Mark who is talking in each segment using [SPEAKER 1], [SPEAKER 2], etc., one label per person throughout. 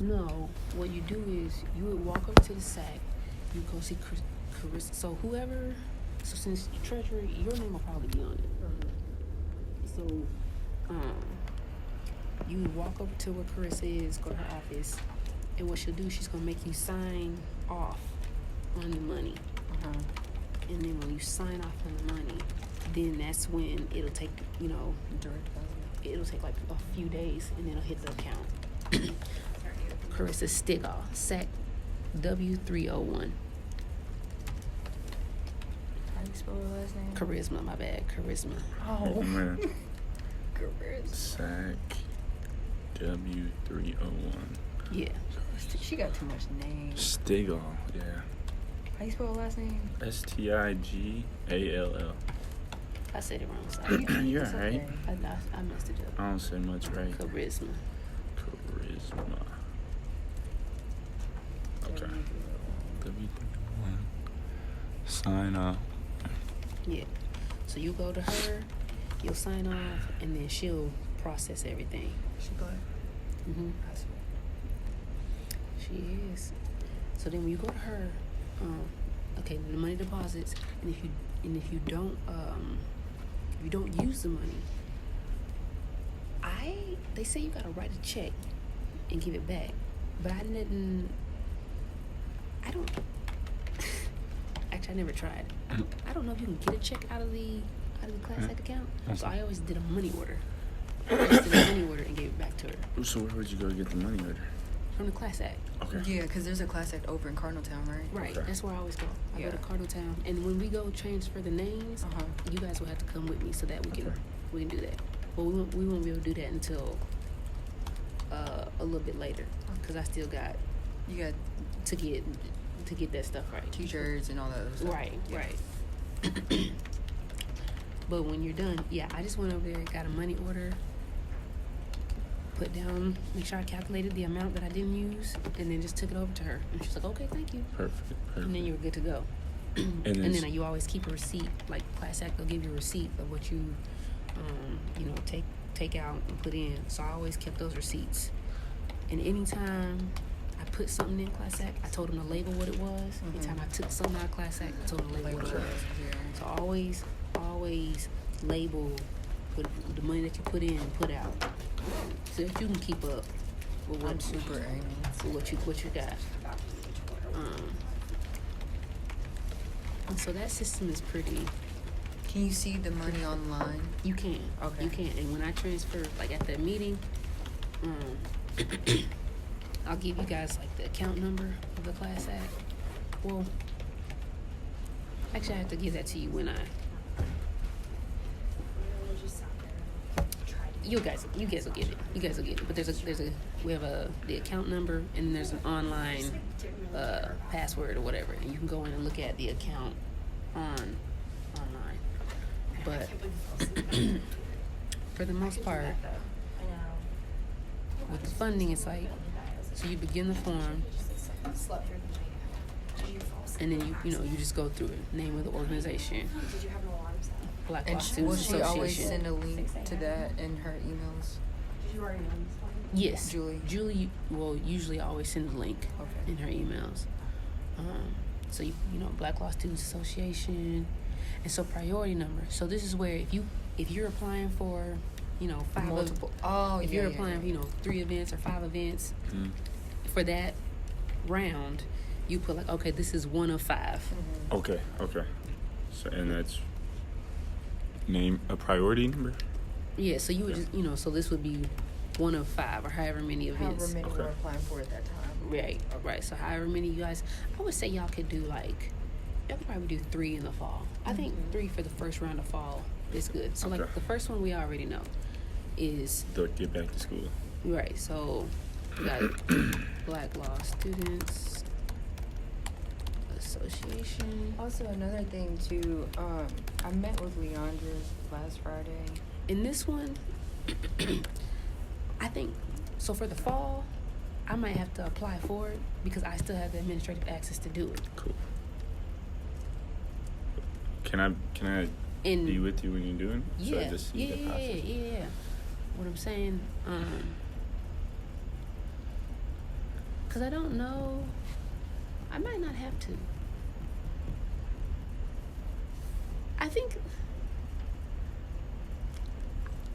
[SPEAKER 1] No, what you do is you would walk up to the SAC, you go see Carissa. So whoever, so since treasurer, your name will probably be on it. So, you would walk over to where Carissa is, go to her office, and what she'll do, she's gonna make you sign off on the money. And then when you sign off on the money, then that's when it'll take, it'll take like a few days, and then it'll hit the account. Carissa Stigall, SAC W301.
[SPEAKER 2] How do you spell her last name?
[SPEAKER 1] Charisma, my bad. Charisma.
[SPEAKER 2] Oh,
[SPEAKER 3] Man.
[SPEAKER 2] Charisma.
[SPEAKER 3] SAC W301.
[SPEAKER 1] Yeah.
[SPEAKER 2] She got too much names.
[SPEAKER 3] Stigall, yeah.
[SPEAKER 2] How you spell her last name?
[SPEAKER 3] Stigall.
[SPEAKER 1] I said it wrong. Sorry.
[SPEAKER 3] You're
[SPEAKER 2] It's
[SPEAKER 3] right.
[SPEAKER 2] okay.
[SPEAKER 1] I messed it up.
[SPEAKER 3] I don't say much right.
[SPEAKER 1] Charisma.
[SPEAKER 3] Charisma. Okay. W301. Sign up.
[SPEAKER 1] Yeah. So you go to her, you'll sign off, and then she'll process everything.
[SPEAKER 2] She black. I swear.
[SPEAKER 1] She is. So then when you go to her, okay, the money deposits, and if you don't use the money, they say you gotta write a check and give it back, but I don't. Actually, I never tried. I don't know if you can get a check out of the Class Act account. So I always did a money order. And gave it back to her
[SPEAKER 3] So where would you go to get the money order?
[SPEAKER 1] from the Class Act.
[SPEAKER 3] Okay.
[SPEAKER 2] Yeah, because there's a Class Act over in Cardinal Town, right?
[SPEAKER 1] Right.
[SPEAKER 3] Okay.
[SPEAKER 1] That's where I always go. I go to
[SPEAKER 2] Yeah.
[SPEAKER 1] Cardinal Town, and when we go transfer the names, you guys will have to come with me so that we can do that. But we won't be able to do that until a little bit later, because I still got
[SPEAKER 2] You got
[SPEAKER 1] to get that stuff right.
[SPEAKER 2] T-shirts and all that other stuff.
[SPEAKER 1] Right,
[SPEAKER 2] Yeah.
[SPEAKER 1] right. But when you're done, yeah, I just went over there, got a money order, put down, make sure I calculated the amount that I didn't use, and then just took it over to her. And she's like, okay, thank you.
[SPEAKER 3] Perfect.
[SPEAKER 1] And then you were good to go.
[SPEAKER 3] And
[SPEAKER 1] And then you always keep a receipt, like Class Act, they'll give you a receipt of what you, take out and put in. So I always kept those receipts. And anytime I put something in Class Act, I told them to label what it was. Anytime I took something out of Class Act, I told them to label what it was. So always label what the money that you put in and put out, so that you can keep up with
[SPEAKER 2] I'm super anal.
[SPEAKER 1] what you got. And so that system is pretty.
[SPEAKER 2] Can you see the money online?
[SPEAKER 1] You can.
[SPEAKER 2] Okay.
[SPEAKER 1] You can. And when I transfer, like at that meeting, I'll give you guys like the account number of the Class Act. Well, actually, I have to give that to you when I. You guys will get it. You guys will get it. But we have the account number, and there's an online password or whatever, and you can go in and look at the account online. But for the most part, with the funding, it's like, so you begin the form, and then you just go through it. Name of the organization. Black Law
[SPEAKER 2] And will
[SPEAKER 1] Students
[SPEAKER 2] she always
[SPEAKER 1] Association.
[SPEAKER 2] send a link to that in her emails?
[SPEAKER 1] Yes.
[SPEAKER 2] Julie?
[SPEAKER 1] will usually always send a link
[SPEAKER 2] Okay.
[SPEAKER 1] in her emails. So Black Law Students Association, and so priority number. So this is where if you're applying for, five
[SPEAKER 2] Multiple.
[SPEAKER 1] if you're applying, 3 events or 5 events, for that round, you put like, okay, this is 1 of 5.
[SPEAKER 3] Okay. So and that's name a priority number.
[SPEAKER 1] Yeah. So you would just so this would be 1 of 5 or however many events.
[SPEAKER 2] However many
[SPEAKER 3] Okay.
[SPEAKER 2] we're applying for at that time.
[SPEAKER 1] Right. So however many you guys, I would say y'all could do y'all could probably do 3 in the fall. I think 3 for the first round of fall is good. So
[SPEAKER 3] Okay.
[SPEAKER 1] like the first one we already know is
[SPEAKER 3] They'll get back to school.
[SPEAKER 1] right. So we got Black Law Students Association.
[SPEAKER 2] Also, another thing too, I met with Leandra last Friday.
[SPEAKER 1] In this one, I think so for the fall, I might have to apply for it because I still have the administrative access to do it.
[SPEAKER 3] Cool. Can I
[SPEAKER 1] And
[SPEAKER 3] be with you when you're doing it? So I
[SPEAKER 1] yeah,
[SPEAKER 3] just see the process?
[SPEAKER 1] yeah. What I'm saying, Because I don't know. I might not have to. I think.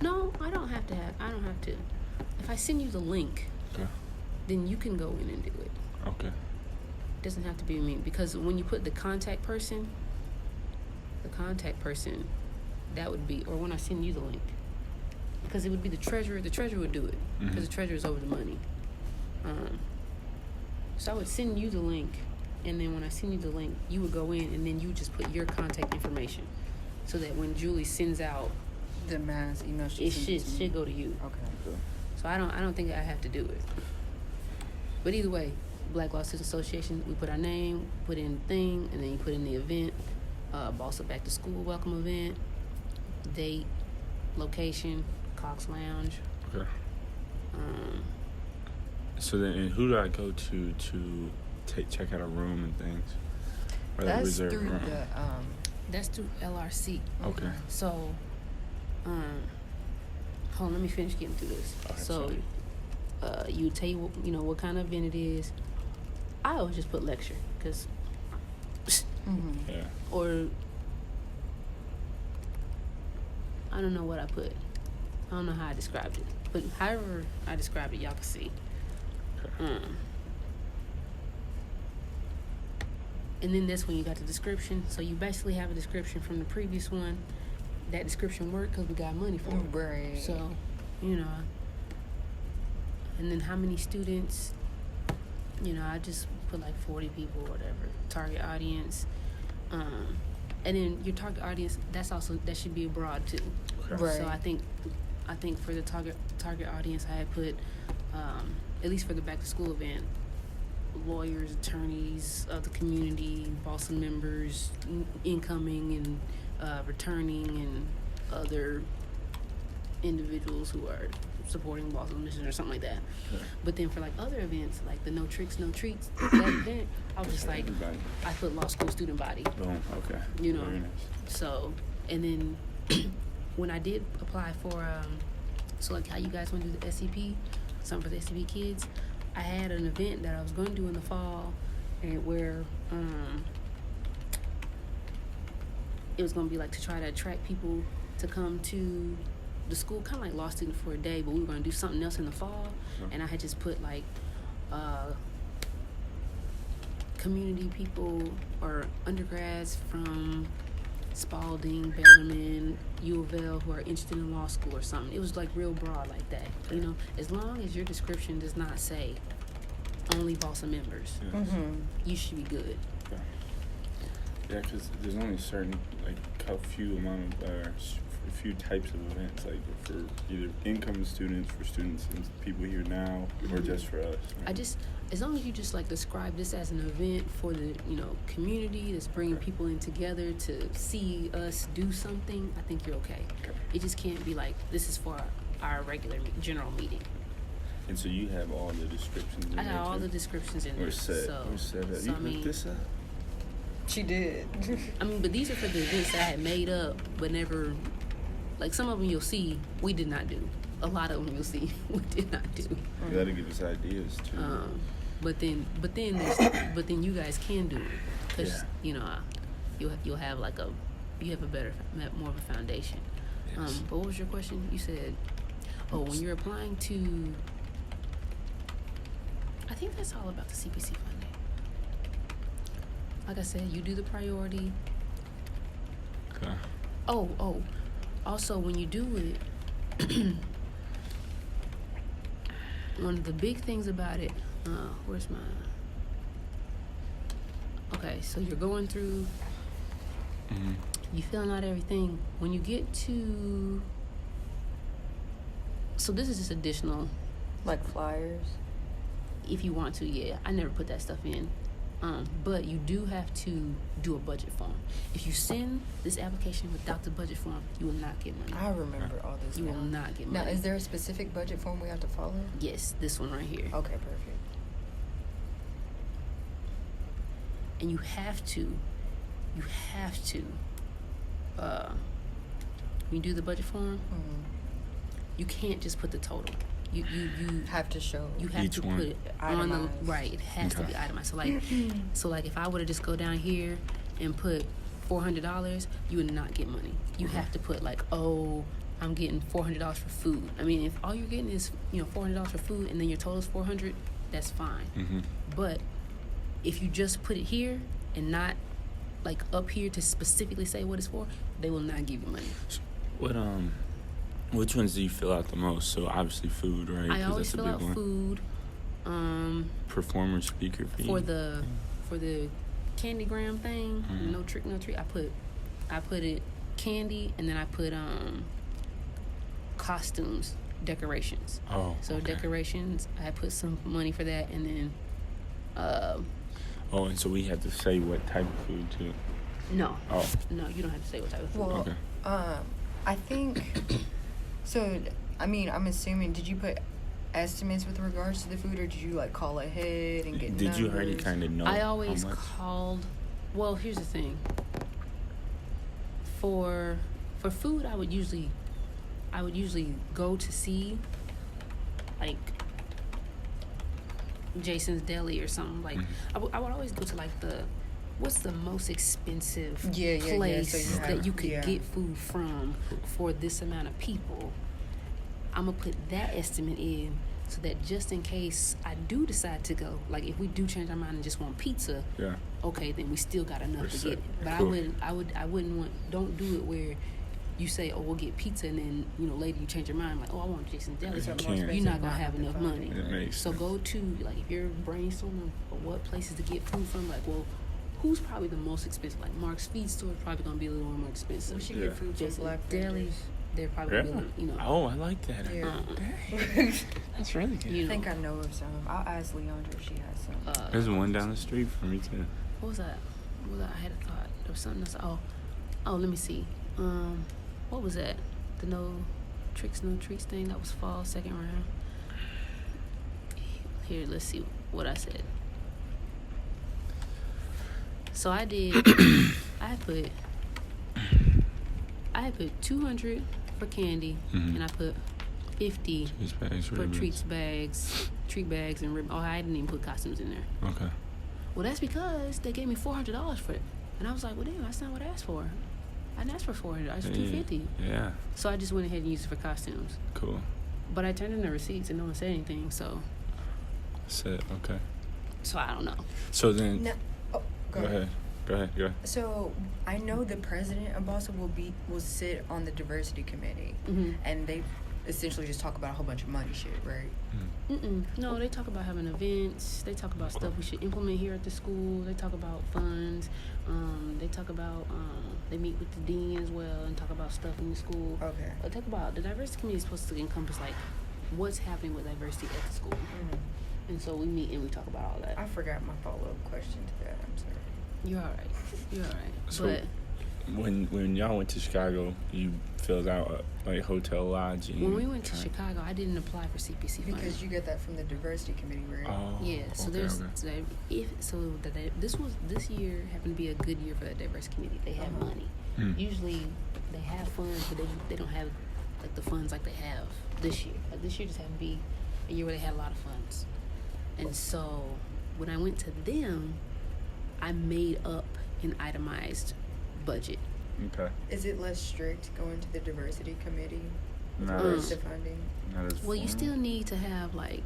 [SPEAKER 1] No, I don't have to. If I send you the link,
[SPEAKER 3] Okay. then
[SPEAKER 1] you can go in and do it.
[SPEAKER 3] Okay.
[SPEAKER 1] It doesn't have to be me. Because when you put the contact person, that would be, or when I send you the link, because it would be the treasurer would do it, because the treasurer's over the money. So I would send you the link, and then when I send you the link, you would go in, and then you would just put your contact information, so that when Julie sends out
[SPEAKER 2] the mass email,
[SPEAKER 1] it should go to you.
[SPEAKER 2] Okay.
[SPEAKER 1] So I don't think I have to do it. But either way, Black Law Student Association, we put our name, put in the thing, and then you put in the event, Boss Up Back to School welcome event, date, location, Cox Lounge.
[SPEAKER 3] Okay. So then, and who do I go to check out a room and things? Or like
[SPEAKER 2] That's
[SPEAKER 3] reserve
[SPEAKER 2] through
[SPEAKER 3] room?
[SPEAKER 1] That's through LRC.
[SPEAKER 3] Okay.
[SPEAKER 1] So, hold on, let me finish getting through this.
[SPEAKER 3] Okay,
[SPEAKER 1] So,
[SPEAKER 3] sorry.
[SPEAKER 1] you tell you what kind of event it is. I always just put lecture, because,
[SPEAKER 3] Yeah.
[SPEAKER 1] or I don't know what I put. I don't know how I described it, but however I described it, y'all can see.
[SPEAKER 3] Okay.
[SPEAKER 1] And then that's when you got the description. So you basically have a description from the previous one. That description worked because we got money for it.
[SPEAKER 2] Right.
[SPEAKER 1] So, and then how many students? I just put like 40 people or whatever. Target audience. And then your target audience, that should be abroad too.
[SPEAKER 3] Okay.
[SPEAKER 2] Right.
[SPEAKER 1] So I think for the target audience, I had put at least for the back to school event, lawyers, attorneys of the community, Boston members, incoming and returning, and other individuals who are supporting Boston Mission or something like that.
[SPEAKER 3] Yeah.
[SPEAKER 1] But then for like other events, like the No Tricks, No Treats, that event, I was just like,
[SPEAKER 3] Everybody.
[SPEAKER 1] I put law school student body.
[SPEAKER 3] Boom. Okay.
[SPEAKER 1] You know.
[SPEAKER 3] Very nice.
[SPEAKER 1] So, and then when I did apply for, so like how you guys want to do the SCP, something for the SCP kids, I had an event that I was going to do in the fall, and where it was going to be like to try to attract people to come to the school, kind of like law student for a day, but we were going to do something else in the fall. And I had just put like community people or undergrads from Spalding, Bellarmine, U of L who are interested in law school or something. It was like real broad like that. As long as your description does not say only Boston members,
[SPEAKER 3] Yes.
[SPEAKER 1] you should be good.
[SPEAKER 3] Okay. Yeah, because there's only certain a few types of events, like for either income students, for students and people here now, or just for us. Right?
[SPEAKER 1] As long as you just like describe this as an event for the community that's bringing people in together to see us do something, I think you're okay. It just can't be like this is for our regular general meeting.
[SPEAKER 3] And so you have all the descriptions in
[SPEAKER 1] I
[SPEAKER 3] there
[SPEAKER 1] got all
[SPEAKER 3] too?
[SPEAKER 1] the descriptions in there.
[SPEAKER 3] We're set. We're set up.
[SPEAKER 1] So,
[SPEAKER 3] You
[SPEAKER 1] I mean,
[SPEAKER 3] looked this up?
[SPEAKER 2] She did.
[SPEAKER 1] but these are for the events that I had made up, but never. Like some of them you'll see we did not do. A lot of them you'll see we did not do.
[SPEAKER 3] You gotta give us ideas too.
[SPEAKER 1] But then you guys can do it, because you'll have like you have more of a foundation.
[SPEAKER 3] Yes.
[SPEAKER 1] But what was your question? You said, when you're applying to, I think that's all about the CPC funding. Like I said, you do the priority.
[SPEAKER 3] Okay.
[SPEAKER 1] Also, when you do it, one of the big things about it, where's my... Okay, so you're going through, you filling out everything. When you get to... So this is just additional,
[SPEAKER 2] Like flyers.
[SPEAKER 1] if you want to, yeah. I never put that stuff in. But you do have to do a budget form. If you send this application without the budget form, you will not get money.
[SPEAKER 2] I remember all this.
[SPEAKER 1] You
[SPEAKER 2] now.
[SPEAKER 1] will not get
[SPEAKER 2] Now,
[SPEAKER 1] money.
[SPEAKER 2] is there a specific budget form we have to follow?
[SPEAKER 1] Yes, this one right here.
[SPEAKER 2] Okay, perfect.
[SPEAKER 1] And you have to, when you do the budget form, you can't just put the total. you
[SPEAKER 2] have to show.
[SPEAKER 1] You have
[SPEAKER 3] each
[SPEAKER 1] to
[SPEAKER 3] one.
[SPEAKER 1] put it on the
[SPEAKER 2] Itemized.
[SPEAKER 1] right. It has to
[SPEAKER 3] Okay.
[SPEAKER 1] be itemized. So like if I were to just go down here and put $400, you would not get money. You have to put like, oh, I'm getting $400 for food. I mean, if all you're getting is $400 for food and then your total is $400, that's fine.
[SPEAKER 3] Mm-hmm.
[SPEAKER 1] But if you just put it here and not like up here to specifically say what it's for, they will not give you money.
[SPEAKER 3] Which ones do you fill out the most? So obviously food, right?
[SPEAKER 1] I
[SPEAKER 3] 'Cause
[SPEAKER 1] always
[SPEAKER 3] that's a
[SPEAKER 1] fill
[SPEAKER 3] big
[SPEAKER 1] out
[SPEAKER 3] one.
[SPEAKER 1] food.
[SPEAKER 3] Performer speaker fee.
[SPEAKER 1] For the Candygram thing,
[SPEAKER 3] Mhm.
[SPEAKER 1] no trick, no treat. I put it candy, and then I put costumes, decorations.
[SPEAKER 3] Oh.
[SPEAKER 1] So
[SPEAKER 3] okay.
[SPEAKER 1] decorations, I put some money for that, and then
[SPEAKER 3] Oh, and so we have to say what type of food too.
[SPEAKER 1] no,
[SPEAKER 3] Oh.
[SPEAKER 1] you don't have to say what type of food.
[SPEAKER 2] Well,
[SPEAKER 3] Okay.
[SPEAKER 2] I think so. I mean, I'm assuming. Did you put estimates with regards to the food, or did you like call ahead and get?
[SPEAKER 3] Did you already
[SPEAKER 2] numbers?
[SPEAKER 3] kind of know?
[SPEAKER 1] I always
[SPEAKER 3] how much?
[SPEAKER 1] called. Well, here's the thing. For food, I would usually go to see like Jason's Deli or something. Like
[SPEAKER 3] Mhm.
[SPEAKER 1] I would always go to like what's the most expensive
[SPEAKER 2] Yeah,
[SPEAKER 1] place
[SPEAKER 2] so you
[SPEAKER 1] that
[SPEAKER 2] have-
[SPEAKER 1] you could
[SPEAKER 2] yeah.
[SPEAKER 1] get food from for this amount of people. I'm gonna put that estimate in so that just in case I do decide to go, like if we do change our mind and just want pizza,
[SPEAKER 3] Yeah.
[SPEAKER 1] okay, then we still got enough
[SPEAKER 3] We're
[SPEAKER 1] to
[SPEAKER 3] set.
[SPEAKER 1] get it. But
[SPEAKER 3] Cool.
[SPEAKER 1] I wouldn't want. Don't do it where you say, oh, we'll get pizza, and then later you change your mind, like, oh, I want Jason's Deli.
[SPEAKER 2] It's a
[SPEAKER 3] You
[SPEAKER 2] more
[SPEAKER 3] can't.
[SPEAKER 2] expensive
[SPEAKER 1] You're not gonna
[SPEAKER 2] one,
[SPEAKER 1] have
[SPEAKER 2] I
[SPEAKER 1] enough
[SPEAKER 2] find
[SPEAKER 1] money.
[SPEAKER 2] it.
[SPEAKER 3] It makes
[SPEAKER 1] So
[SPEAKER 3] sense.
[SPEAKER 1] go to like if you're brainstorming for what places to get food from, like, well, who's probably the most expensive? Like Mark's Feed Store is probably gonna be a little more expensive.
[SPEAKER 2] We should
[SPEAKER 3] Yeah.
[SPEAKER 2] get food from
[SPEAKER 1] Jason's
[SPEAKER 2] Black
[SPEAKER 1] Deli,
[SPEAKER 2] vendors.
[SPEAKER 1] they're probably
[SPEAKER 3] Yeah.
[SPEAKER 1] gonna be,
[SPEAKER 3] Oh, I like that.
[SPEAKER 2] Yeah.
[SPEAKER 3] Dang. That's really good.
[SPEAKER 1] you
[SPEAKER 2] I
[SPEAKER 1] know.
[SPEAKER 2] think I know of some. I'll ask Leandra if she has some.
[SPEAKER 3] There's one down the street from me too.
[SPEAKER 1] What was that? I had a thought. There was something else. Oh, let me see. What was that? The no tricks, no treats thing. That was fall, second round. Here, let's see what I said. So I did. I put 200 for candy,
[SPEAKER 3] Mhm.
[SPEAKER 1] and I put 50
[SPEAKER 3] Cheese bags,
[SPEAKER 1] for
[SPEAKER 3] ribbons.
[SPEAKER 1] treat bags, and ribbon. Oh, I didn't even put costumes in there.
[SPEAKER 3] Okay.
[SPEAKER 1] Well, that's because they gave me $400 for it, and I was like, well, damn, that's not what I asked for. I didn't ask for $400. I asked for $250.
[SPEAKER 3] Yeah.
[SPEAKER 1] So I just went ahead and used it for costumes.
[SPEAKER 3] Cool.
[SPEAKER 1] But I turned in the receipts and no one said anything. So
[SPEAKER 3] That's it. Okay.
[SPEAKER 1] I don't know.
[SPEAKER 3] So then,
[SPEAKER 2] No. Oh,
[SPEAKER 3] go ahead. Go ahead.
[SPEAKER 2] So I know the president of Boston will sit on the diversity committee,
[SPEAKER 1] Mm-hmm.
[SPEAKER 2] and they essentially just talk about a whole bunch of money shit, right?
[SPEAKER 1] No, they talk about having events. They talk about stuff we should implement here at the school. They talk about funds. They talk about they meet with the dean as well and talk about stuff in the school.
[SPEAKER 2] Okay.
[SPEAKER 1] Talk about the diversity committee is supposed to encompass like what's happening with diversity at the school.
[SPEAKER 2] Mm.
[SPEAKER 1] And so we meet and we talk about all that.
[SPEAKER 2] I forgot my follow-up question to that. I'm sorry.
[SPEAKER 1] You're all right. You're all right.
[SPEAKER 3] So
[SPEAKER 1] but
[SPEAKER 3] when y'all went to Chicago, you filled out like hotel lodging.
[SPEAKER 1] when we went to Chicago, I didn't apply for CPC funding.
[SPEAKER 2] Because you get that from the diversity committee, right?
[SPEAKER 3] Oh.
[SPEAKER 1] Yeah, so
[SPEAKER 3] okay,
[SPEAKER 1] there's
[SPEAKER 3] okay.
[SPEAKER 1] this year happened to be a good year for the diversity committee. They have
[SPEAKER 2] Uh-huh.
[SPEAKER 1] money.
[SPEAKER 3] Mm.
[SPEAKER 1] Usually they have funds, but they don't have like the funds like they have this year. Like this year just happened to be a year where they had a lot of funds. And so when I went to them, I made up an itemized budget.
[SPEAKER 3] Okay.
[SPEAKER 2] Is it less strict going to the diversity committee with
[SPEAKER 3] Not
[SPEAKER 2] regards
[SPEAKER 3] as-
[SPEAKER 2] to funding?
[SPEAKER 3] Not as
[SPEAKER 1] Well, you
[SPEAKER 3] formal.
[SPEAKER 1] still need to have like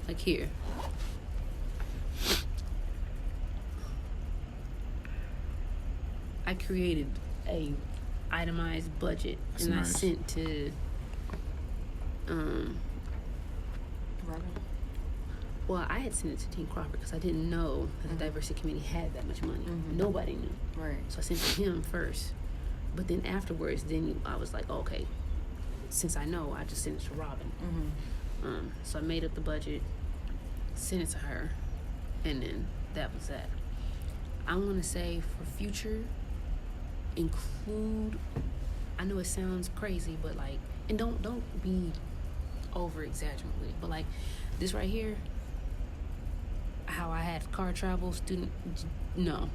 [SPEAKER 1] like here. I created a itemized budget
[SPEAKER 3] That's
[SPEAKER 1] and
[SPEAKER 3] nice.
[SPEAKER 1] I sent to
[SPEAKER 2] Robin?
[SPEAKER 1] well, I had sent it to Dean Crawford because I didn't know that the
[SPEAKER 2] Mhm.
[SPEAKER 1] diversity committee had that much money.
[SPEAKER 2] Mhm.
[SPEAKER 1] Nobody knew.
[SPEAKER 2] Right.
[SPEAKER 1] So I sent it to him first. But then afterwards, I was like, okay, since I know, I just sent it to Robin.
[SPEAKER 2] Mm-hmm.
[SPEAKER 1] So I made up the budget, sent it to her, and then that was that. I want to say for future, include. I know it sounds crazy, but like, and don't be over exaggerating with it. But like this right here, how I had car travel, student, no.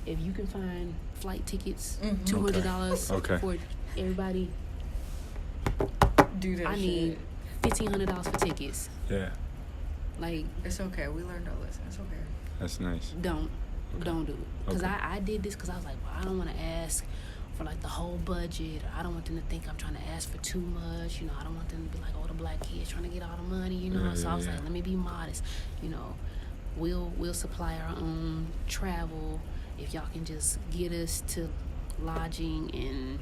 [SPEAKER 1] If you can find flight tickets,
[SPEAKER 2] Mhm.
[SPEAKER 1] $200
[SPEAKER 3] Okay.
[SPEAKER 1] for everybody,
[SPEAKER 2] do that
[SPEAKER 1] I need $1,500 for tickets.
[SPEAKER 3] Yeah,
[SPEAKER 1] Like,
[SPEAKER 2] It's okay. We learned our lesson. It's okay.
[SPEAKER 3] that's nice.
[SPEAKER 1] don't do it. Because
[SPEAKER 3] Okay.
[SPEAKER 1] I did this because I was like, well, I don't want to ask for like the whole budget. Or I don't want them to think I'm trying to ask for too much. You know, I don't want them to be like, oh, the black kids trying to get all the money. You know, so I was like, let me be modest. You know, we'll supply our own travel if y'all can just get us to lodging and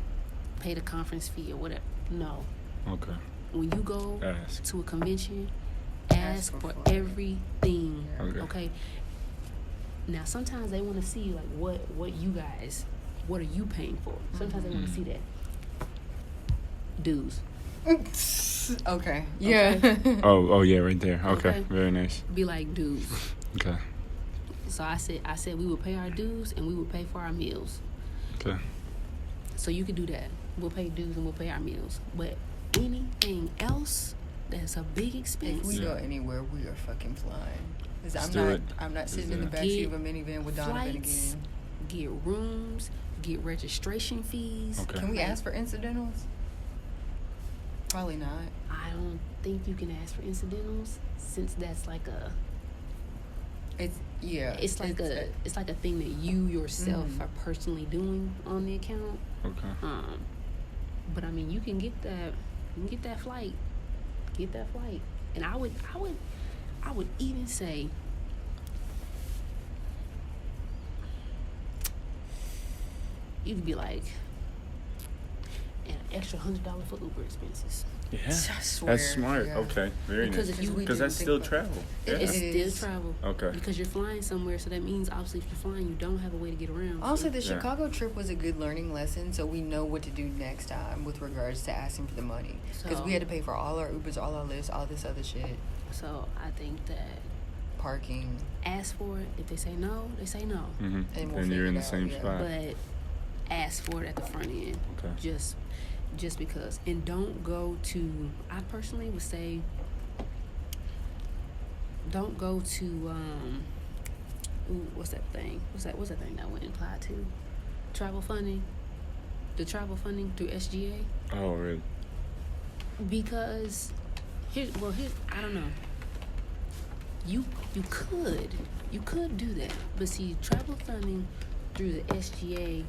[SPEAKER 1] pay the conference fee or whatever. No,
[SPEAKER 3] Okay.
[SPEAKER 1] when you go
[SPEAKER 3] Ask.
[SPEAKER 1] to a convention,
[SPEAKER 2] Ask
[SPEAKER 1] ask
[SPEAKER 2] for
[SPEAKER 1] for
[SPEAKER 2] fun.
[SPEAKER 1] everything.
[SPEAKER 3] Okay.
[SPEAKER 1] Okay. Now sometimes they want to see like what you guys, what are you paying for? Sometimes they want to see that. Dues.
[SPEAKER 2] Okay. Yeah.
[SPEAKER 3] Oh, yeah, right there. Okay,
[SPEAKER 1] Okay.
[SPEAKER 3] very nice.
[SPEAKER 1] Be like dues.
[SPEAKER 3] Okay,
[SPEAKER 1] So I said we would pay our dues and we would pay for our meals.
[SPEAKER 3] okay.
[SPEAKER 1] So you could do that. We'll pay dues and we'll pay our meals. But anything else that's a big
[SPEAKER 2] If
[SPEAKER 1] expense.
[SPEAKER 2] we
[SPEAKER 3] Yeah.
[SPEAKER 2] go anywhere, we are fucking flying. 'Cause
[SPEAKER 3] Let's
[SPEAKER 2] I'm
[SPEAKER 3] do
[SPEAKER 2] not.
[SPEAKER 3] it.
[SPEAKER 2] I'm not
[SPEAKER 3] Let's
[SPEAKER 2] sitting
[SPEAKER 3] do
[SPEAKER 2] in the
[SPEAKER 3] it.
[SPEAKER 2] backseat
[SPEAKER 1] Get
[SPEAKER 2] of a minivan with Donovan
[SPEAKER 1] flights,
[SPEAKER 2] again.
[SPEAKER 1] get rooms, get registration fees.
[SPEAKER 3] Okay.
[SPEAKER 2] Can we ask for incidentals? Probably not.
[SPEAKER 1] I don't think you can ask for incidentals since that's like a
[SPEAKER 2] It's
[SPEAKER 1] it's like a thing that you yourself
[SPEAKER 2] Mhm.
[SPEAKER 1] are personally doing on the account.
[SPEAKER 3] Okay.
[SPEAKER 1] But I mean, you can get that. You can get that flight. Get that flight. And I would even say, you'd be like, an extra $100 for Uber expenses.
[SPEAKER 3] Yeah.
[SPEAKER 2] I swear,
[SPEAKER 3] That's smart.
[SPEAKER 2] yeah.
[SPEAKER 3] Okay. Very
[SPEAKER 1] Because
[SPEAKER 3] nice.
[SPEAKER 1] if you-
[SPEAKER 3] Because that's still
[SPEAKER 2] Think about
[SPEAKER 3] travel.
[SPEAKER 2] It
[SPEAKER 3] Yeah.
[SPEAKER 1] It's
[SPEAKER 2] is.
[SPEAKER 1] still travel.
[SPEAKER 3] Okay.
[SPEAKER 1] Because you're flying somewhere, so that means obviously if you're flying, you don't have a way to get around.
[SPEAKER 2] Also,
[SPEAKER 1] So-
[SPEAKER 2] the
[SPEAKER 3] Yeah.
[SPEAKER 2] Chicago trip was a good learning lesson, so we know what to do next time with regards to asking for the money. Because
[SPEAKER 1] So-
[SPEAKER 2] we had to pay for all our Ubers, all our lifts, all this other shit,
[SPEAKER 1] So I think that
[SPEAKER 2] parking.
[SPEAKER 1] ask for it. If they say no, they say no.
[SPEAKER 3] Mm-hmm.
[SPEAKER 2] And
[SPEAKER 3] And,
[SPEAKER 2] we'll
[SPEAKER 3] you're in the
[SPEAKER 2] figure it
[SPEAKER 3] same
[SPEAKER 2] out, yeah.
[SPEAKER 3] spot.
[SPEAKER 1] But ask for it at the front end.
[SPEAKER 3] Okay.
[SPEAKER 1] Just because. And don't go to, I personally would say, don't go to what's that thing that went applied to? Travel funding. The travel funding through SGA.
[SPEAKER 3] Oh, really?
[SPEAKER 1] Because here I don't know. You could do that. But see, travel funding through the SGA,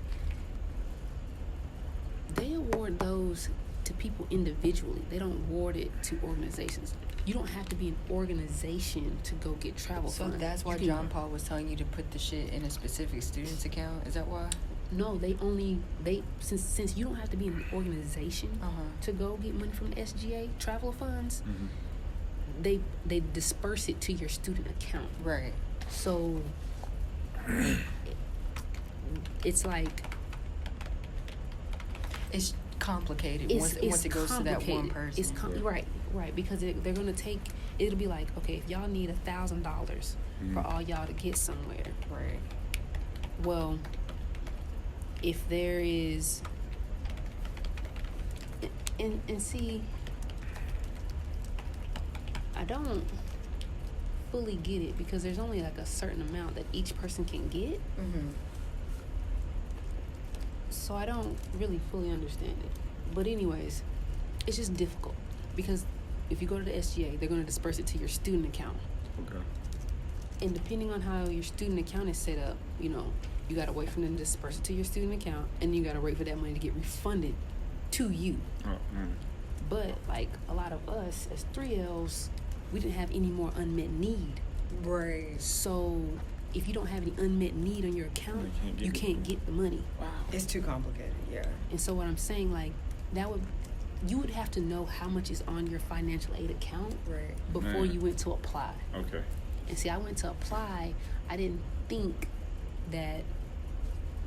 [SPEAKER 1] they award those to people individually. They don't award it to organizations. You don't have to be an organization to go get travel
[SPEAKER 2] So
[SPEAKER 1] funds.
[SPEAKER 2] that's why
[SPEAKER 1] You can-
[SPEAKER 2] John Paul was telling you to put the shit in a specific student's account. Is that why?
[SPEAKER 1] No, since you don't have to be an organization to go get money from the SGA travel funds,
[SPEAKER 3] Mm-hmm.
[SPEAKER 1] they disperse it to your student account.
[SPEAKER 2] Right.
[SPEAKER 1] So it's like
[SPEAKER 2] It's complicated
[SPEAKER 1] it's
[SPEAKER 2] once it goes to that one
[SPEAKER 1] complicated.
[SPEAKER 2] person.
[SPEAKER 1] It's right because they're gonna take. It'll be like, okay, if y'all need $1,000 for
[SPEAKER 3] Mhm.
[SPEAKER 1] all y'all to get somewhere.
[SPEAKER 2] right.
[SPEAKER 1] Well, if there is, and see, I don't fully get it because there's only like a certain amount that each person can get.
[SPEAKER 2] Mm-hmm.
[SPEAKER 1] So I don't really fully understand it. But anyways, it's just difficult because if you go to the SGA, they're going to disperse it to your student account.
[SPEAKER 3] Okay.
[SPEAKER 1] And depending on how your student account is set up, you know, you got to wait for them to disperse it to your student account, and you got to wait for that money to get refunded to you.
[SPEAKER 3] Oh, man.
[SPEAKER 1] But like a lot of us as 3Ls, we didn't have any more unmet need.
[SPEAKER 2] Right.
[SPEAKER 1] So if you don't have any unmet need on your account, you can't get the money.
[SPEAKER 3] Wow.
[SPEAKER 2] It's too complicated. Yeah.
[SPEAKER 1] And so what I'm saying, like, you would have to know how much is on your financial aid account
[SPEAKER 2] Right.
[SPEAKER 1] before
[SPEAKER 3] Man.
[SPEAKER 1] you went to apply.
[SPEAKER 3] Okay.
[SPEAKER 1] And see, I went to apply. I didn't think that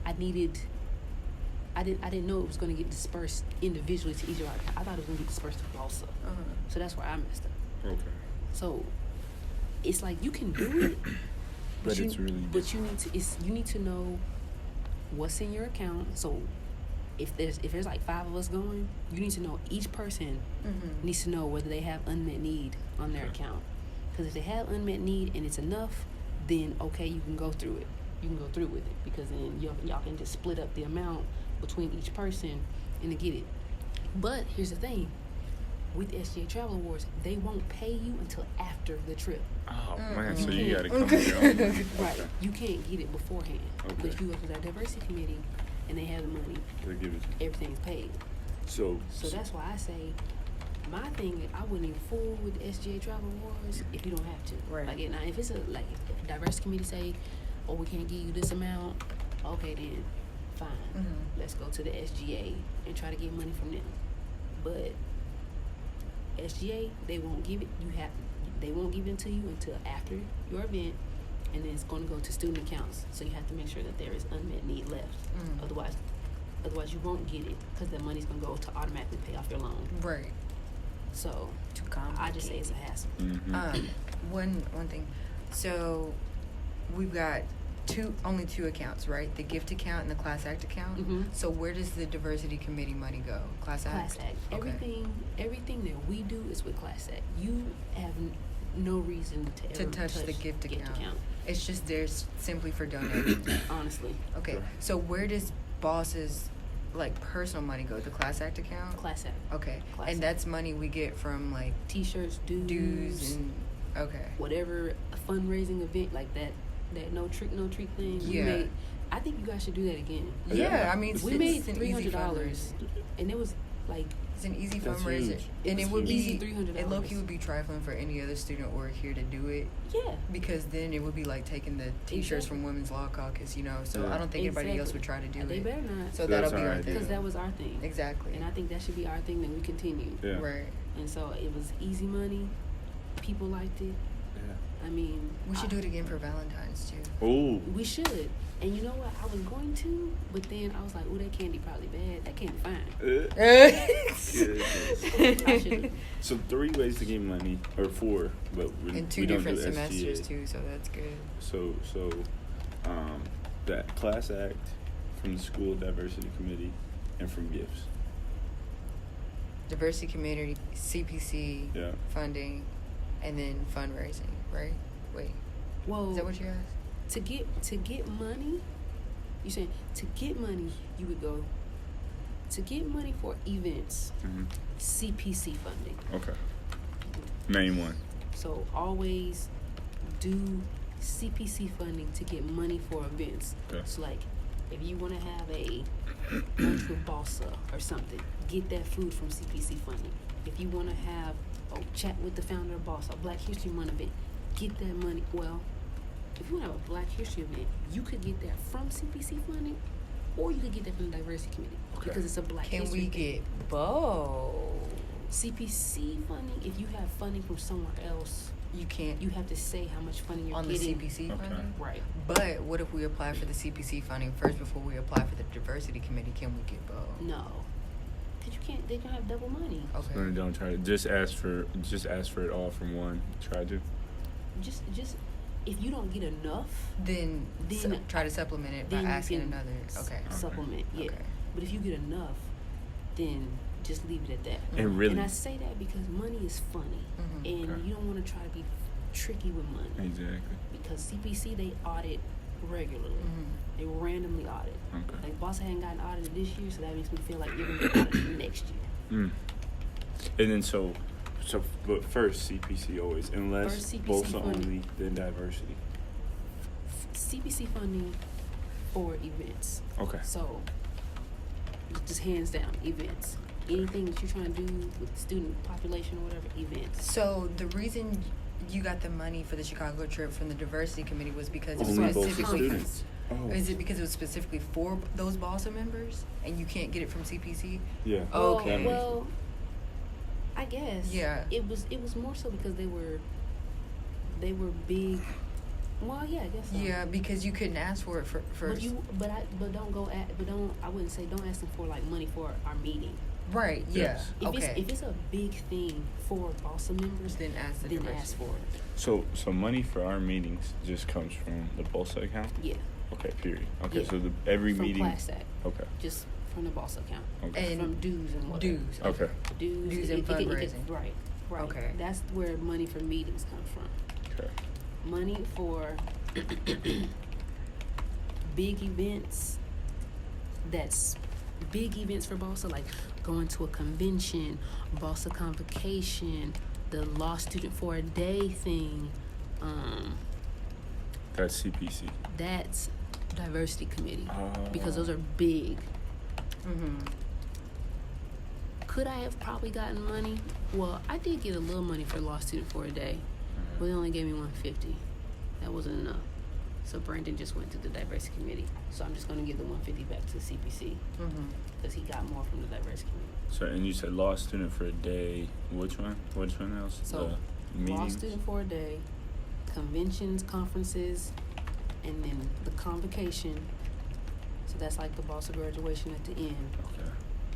[SPEAKER 1] I didn't know it was going to get dispersed individually to each of our accounts. I thought it was going to get dispersed to BOSA.
[SPEAKER 2] Uh-huh.
[SPEAKER 1] So that's where I messed up.
[SPEAKER 3] Okay.
[SPEAKER 1] So it's like you can do it,
[SPEAKER 3] But it's really
[SPEAKER 1] but you need to know what's in your account. So if there's like 5 of us going, you need to know each person
[SPEAKER 2] Mm-hmm.
[SPEAKER 1] needs to know whether they have unmet need on their
[SPEAKER 3] Okay.
[SPEAKER 1] account. Because if they have unmet need and it's enough, then okay, you can go through it. You can go through with it because then y'all can just split up the amount between each person and to get it. But here's the thing: with SGA Travel Awards, they won't pay you until after the trip.
[SPEAKER 3] Oh man, so
[SPEAKER 1] You
[SPEAKER 3] you
[SPEAKER 1] can't.
[SPEAKER 3] gotta come with your own money.
[SPEAKER 1] Right.
[SPEAKER 3] Okay.
[SPEAKER 1] You can't get it beforehand.
[SPEAKER 3] Okay.
[SPEAKER 1] But if you go to that diversity committee and they have the money,
[SPEAKER 3] They'll give it to you.
[SPEAKER 1] everything's paid.
[SPEAKER 3] So
[SPEAKER 1] So that's why I say my thing, I wouldn't even fool with the SGA Travel Awards if you don't have to.
[SPEAKER 2] Right.
[SPEAKER 1] Like, now, if it's if diversity committee say, oh, we can't give you this amount, okay, then fine.
[SPEAKER 2] Mhm.
[SPEAKER 1] Let's go to the SGA and try to get money from them. But SGA, they won't give it. They won't give it to you until after your event, and then it's going to go to student accounts. So you have to make sure that there is unmet need left.
[SPEAKER 2] Mm.
[SPEAKER 1] Otherwise you won't get it because the money's going to go to automatically pay off your loan.
[SPEAKER 2] Right.
[SPEAKER 1] So
[SPEAKER 2] Too
[SPEAKER 1] I just say it's a hassle.
[SPEAKER 3] Mhm.
[SPEAKER 2] One thing. So we've got only two accounts, right? The gift account and the class act account.
[SPEAKER 1] Mhm.
[SPEAKER 2] So where does the diversity committee money go? Class act.
[SPEAKER 1] Class Act.
[SPEAKER 2] Okay.
[SPEAKER 1] Everything that we do is with Class Act. You have no reason to ever
[SPEAKER 2] touch the gift account. It's just there's simply for donating.
[SPEAKER 1] Honestly,
[SPEAKER 2] Okay.
[SPEAKER 3] Sure.
[SPEAKER 2] So where does boss's personal money go? The class act account.
[SPEAKER 1] Class Act.
[SPEAKER 2] Okay.
[SPEAKER 1] Class
[SPEAKER 2] And
[SPEAKER 1] Act.
[SPEAKER 2] that's money we get from
[SPEAKER 1] T-shirts,
[SPEAKER 2] dues and okay.
[SPEAKER 1] whatever a fundraising event like that no trick thing.
[SPEAKER 2] Yeah.
[SPEAKER 1] I think you guys should do that again.
[SPEAKER 2] Yeah, I mean
[SPEAKER 1] We made
[SPEAKER 2] it's an easy
[SPEAKER 1] $300,
[SPEAKER 2] fundraiser.
[SPEAKER 1] and it was like
[SPEAKER 2] It's an easy
[SPEAKER 3] That's
[SPEAKER 2] fundraiser,
[SPEAKER 3] huge.
[SPEAKER 2] and
[SPEAKER 1] It
[SPEAKER 2] it
[SPEAKER 1] was
[SPEAKER 2] would be
[SPEAKER 1] easy $300.
[SPEAKER 2] It low-key would be trifling for any other student or here to do it,
[SPEAKER 1] yeah.
[SPEAKER 2] because then it would be like taking the T-shirts
[SPEAKER 1] Exactly.
[SPEAKER 2] from Women's Law Caucus, So
[SPEAKER 3] Yeah.
[SPEAKER 2] I don't think anybody else
[SPEAKER 1] Exactly.
[SPEAKER 2] would try to do
[SPEAKER 1] They
[SPEAKER 2] it.
[SPEAKER 1] better not.
[SPEAKER 2] So
[SPEAKER 3] That's
[SPEAKER 2] that'll be
[SPEAKER 3] our
[SPEAKER 2] our
[SPEAKER 3] idea.
[SPEAKER 2] thing.
[SPEAKER 1] Because that was our thing.
[SPEAKER 2] Exactly.
[SPEAKER 1] And I think that should be our thing that we continue.
[SPEAKER 3] Yeah.
[SPEAKER 2] Right.
[SPEAKER 1] And so it was easy money. People liked it.
[SPEAKER 3] Yeah.
[SPEAKER 1] I mean,
[SPEAKER 2] We should do it again for Valentine's too.
[SPEAKER 3] Oh.
[SPEAKER 1] We should. And you know what? I was going to, but then I was like, "Oh, that candy probably bad. That candy fine." I should've-
[SPEAKER 3] So 3 ways to get money, or 4, but we,
[SPEAKER 2] In 2
[SPEAKER 3] we don't
[SPEAKER 2] different
[SPEAKER 3] do
[SPEAKER 2] semesters
[SPEAKER 3] SGA.
[SPEAKER 2] too, so that's good.
[SPEAKER 3] So that class act from the school diversity committee and from gifts.
[SPEAKER 2] Diversity community, CPC,
[SPEAKER 3] Yeah.
[SPEAKER 2] funding, and then fundraising. Right? Wait,
[SPEAKER 1] Well,
[SPEAKER 2] is that what you asked?
[SPEAKER 1] to get money, you saying to get money, you would go to get money for events,
[SPEAKER 3] Mm-hmm.
[SPEAKER 1] CPC funding.
[SPEAKER 3] Okay. Name one.
[SPEAKER 1] So always do CPC funding to get money for events.
[SPEAKER 3] Okay.
[SPEAKER 1] So like, if you want to have a lunch with Bossa or something, get that food from CPC funding. If you want to have a chat with the founder of Bossa, a Black History Month event, get that money. Well, if you want to have a Black History event, you could get that from CPC funding, or you could get that from the Diversity Committee
[SPEAKER 3] Okay.
[SPEAKER 1] because it's a Black
[SPEAKER 2] Can
[SPEAKER 1] History
[SPEAKER 2] we
[SPEAKER 1] event.
[SPEAKER 2] get both?
[SPEAKER 1] CPC funding? If you have funding from somewhere else,
[SPEAKER 2] You can't
[SPEAKER 1] you have to say how much funding you're
[SPEAKER 2] on the
[SPEAKER 1] getting.
[SPEAKER 2] CPC
[SPEAKER 3] Okay.
[SPEAKER 2] funding.
[SPEAKER 1] Right.
[SPEAKER 2] But what if we apply for the CPC funding first before we apply for the diversity committee? Can we get both?
[SPEAKER 1] No. Because you can't, they don't have double money.
[SPEAKER 2] Okay.
[SPEAKER 3] So don't try to just ask for it all from one. Try to.
[SPEAKER 1] Just if you don't get enough,
[SPEAKER 2] Then
[SPEAKER 1] Then-
[SPEAKER 2] try to supplement it by
[SPEAKER 1] then you
[SPEAKER 2] asking
[SPEAKER 1] can
[SPEAKER 2] another. Okay.
[SPEAKER 1] supplement. Yeah.
[SPEAKER 2] Okay.
[SPEAKER 1] But if you get enough, then just leave it at that.
[SPEAKER 3] And really.
[SPEAKER 1] And I say that because money is funny,
[SPEAKER 2] Mhm.
[SPEAKER 1] and
[SPEAKER 3] Okay.
[SPEAKER 1] you don't want to try to be tricky with money
[SPEAKER 3] Exactly.
[SPEAKER 1] because CPC they audit regularly.
[SPEAKER 2] Mhm.
[SPEAKER 1] They randomly audit.
[SPEAKER 3] Okay.
[SPEAKER 1] Like Bossa hadn't gotten audited this year, so that makes me feel like you're gonna get audited next year.
[SPEAKER 3] Mm. And then but first CPC always, unless
[SPEAKER 1] First CPC
[SPEAKER 3] both are
[SPEAKER 1] funding.
[SPEAKER 3] only, then diversity.
[SPEAKER 1] CPC funding for events.
[SPEAKER 3] Okay.
[SPEAKER 1] So, just hands down, events. Anything that you're trying to do with the student population or whatever, events.
[SPEAKER 2] So the reason you got the money for the Chicago trip from the diversity committee was because it was
[SPEAKER 3] Only both
[SPEAKER 2] specifically.
[SPEAKER 3] students. Oh.
[SPEAKER 2] Is it because it was specifically for those BALSA members, and you can't get it from CPC?
[SPEAKER 3] Yeah.
[SPEAKER 2] Oh, okay.
[SPEAKER 1] Well, I guess.
[SPEAKER 2] Yeah.
[SPEAKER 1] It was more so because they were big. Well, yeah, I guess so.
[SPEAKER 2] Yeah, because you couldn't ask for it first.
[SPEAKER 1] I wouldn't say don't ask them for like money for our meeting.
[SPEAKER 2] Right. Yeah.
[SPEAKER 3] Yes.
[SPEAKER 1] If it's a big thing for Bossa members,
[SPEAKER 2] Then ask the
[SPEAKER 1] then
[SPEAKER 2] diversity.
[SPEAKER 1] ask for it.
[SPEAKER 3] So money for our meetings just comes from the BOSA account?
[SPEAKER 1] Yeah.
[SPEAKER 3] Okay, period. Okay,
[SPEAKER 1] Yeah.
[SPEAKER 3] so every
[SPEAKER 1] From
[SPEAKER 3] meeting.
[SPEAKER 1] Class Act,
[SPEAKER 3] Okay.
[SPEAKER 1] just from the Bossa account.
[SPEAKER 3] Okay.
[SPEAKER 2] And
[SPEAKER 1] From dues and whatever.
[SPEAKER 2] dues.
[SPEAKER 3] Okay.
[SPEAKER 1] Dues
[SPEAKER 2] and fundraising.
[SPEAKER 1] right.
[SPEAKER 2] Okay.
[SPEAKER 1] That's where money for meetings come from.
[SPEAKER 3] Okay.
[SPEAKER 1] Money for big events that's big events for BOSA, like going to a convention, BOSA convocation, the law student for a day thing.
[SPEAKER 3] That's CPC.
[SPEAKER 1] That's diversity committee,
[SPEAKER 3] Oh.
[SPEAKER 1] because those are big.
[SPEAKER 2] Mm-hmm.
[SPEAKER 1] Could I have probably gotten money? Well, I did get a little money for law student for a day, but they only gave me $150. That wasn't enough. So Brandon just went to the diversity committee. So I'm just going to give the $150 back to CPC because he got more from the diversity committee.
[SPEAKER 3] So, and you said law student for a day. Which one? Which one else?
[SPEAKER 1] So
[SPEAKER 3] The
[SPEAKER 1] law
[SPEAKER 3] meetings?
[SPEAKER 1] student for a day, conventions, conferences, and then the convocation. So that's like the BOSA graduation at the end.
[SPEAKER 3] Okay.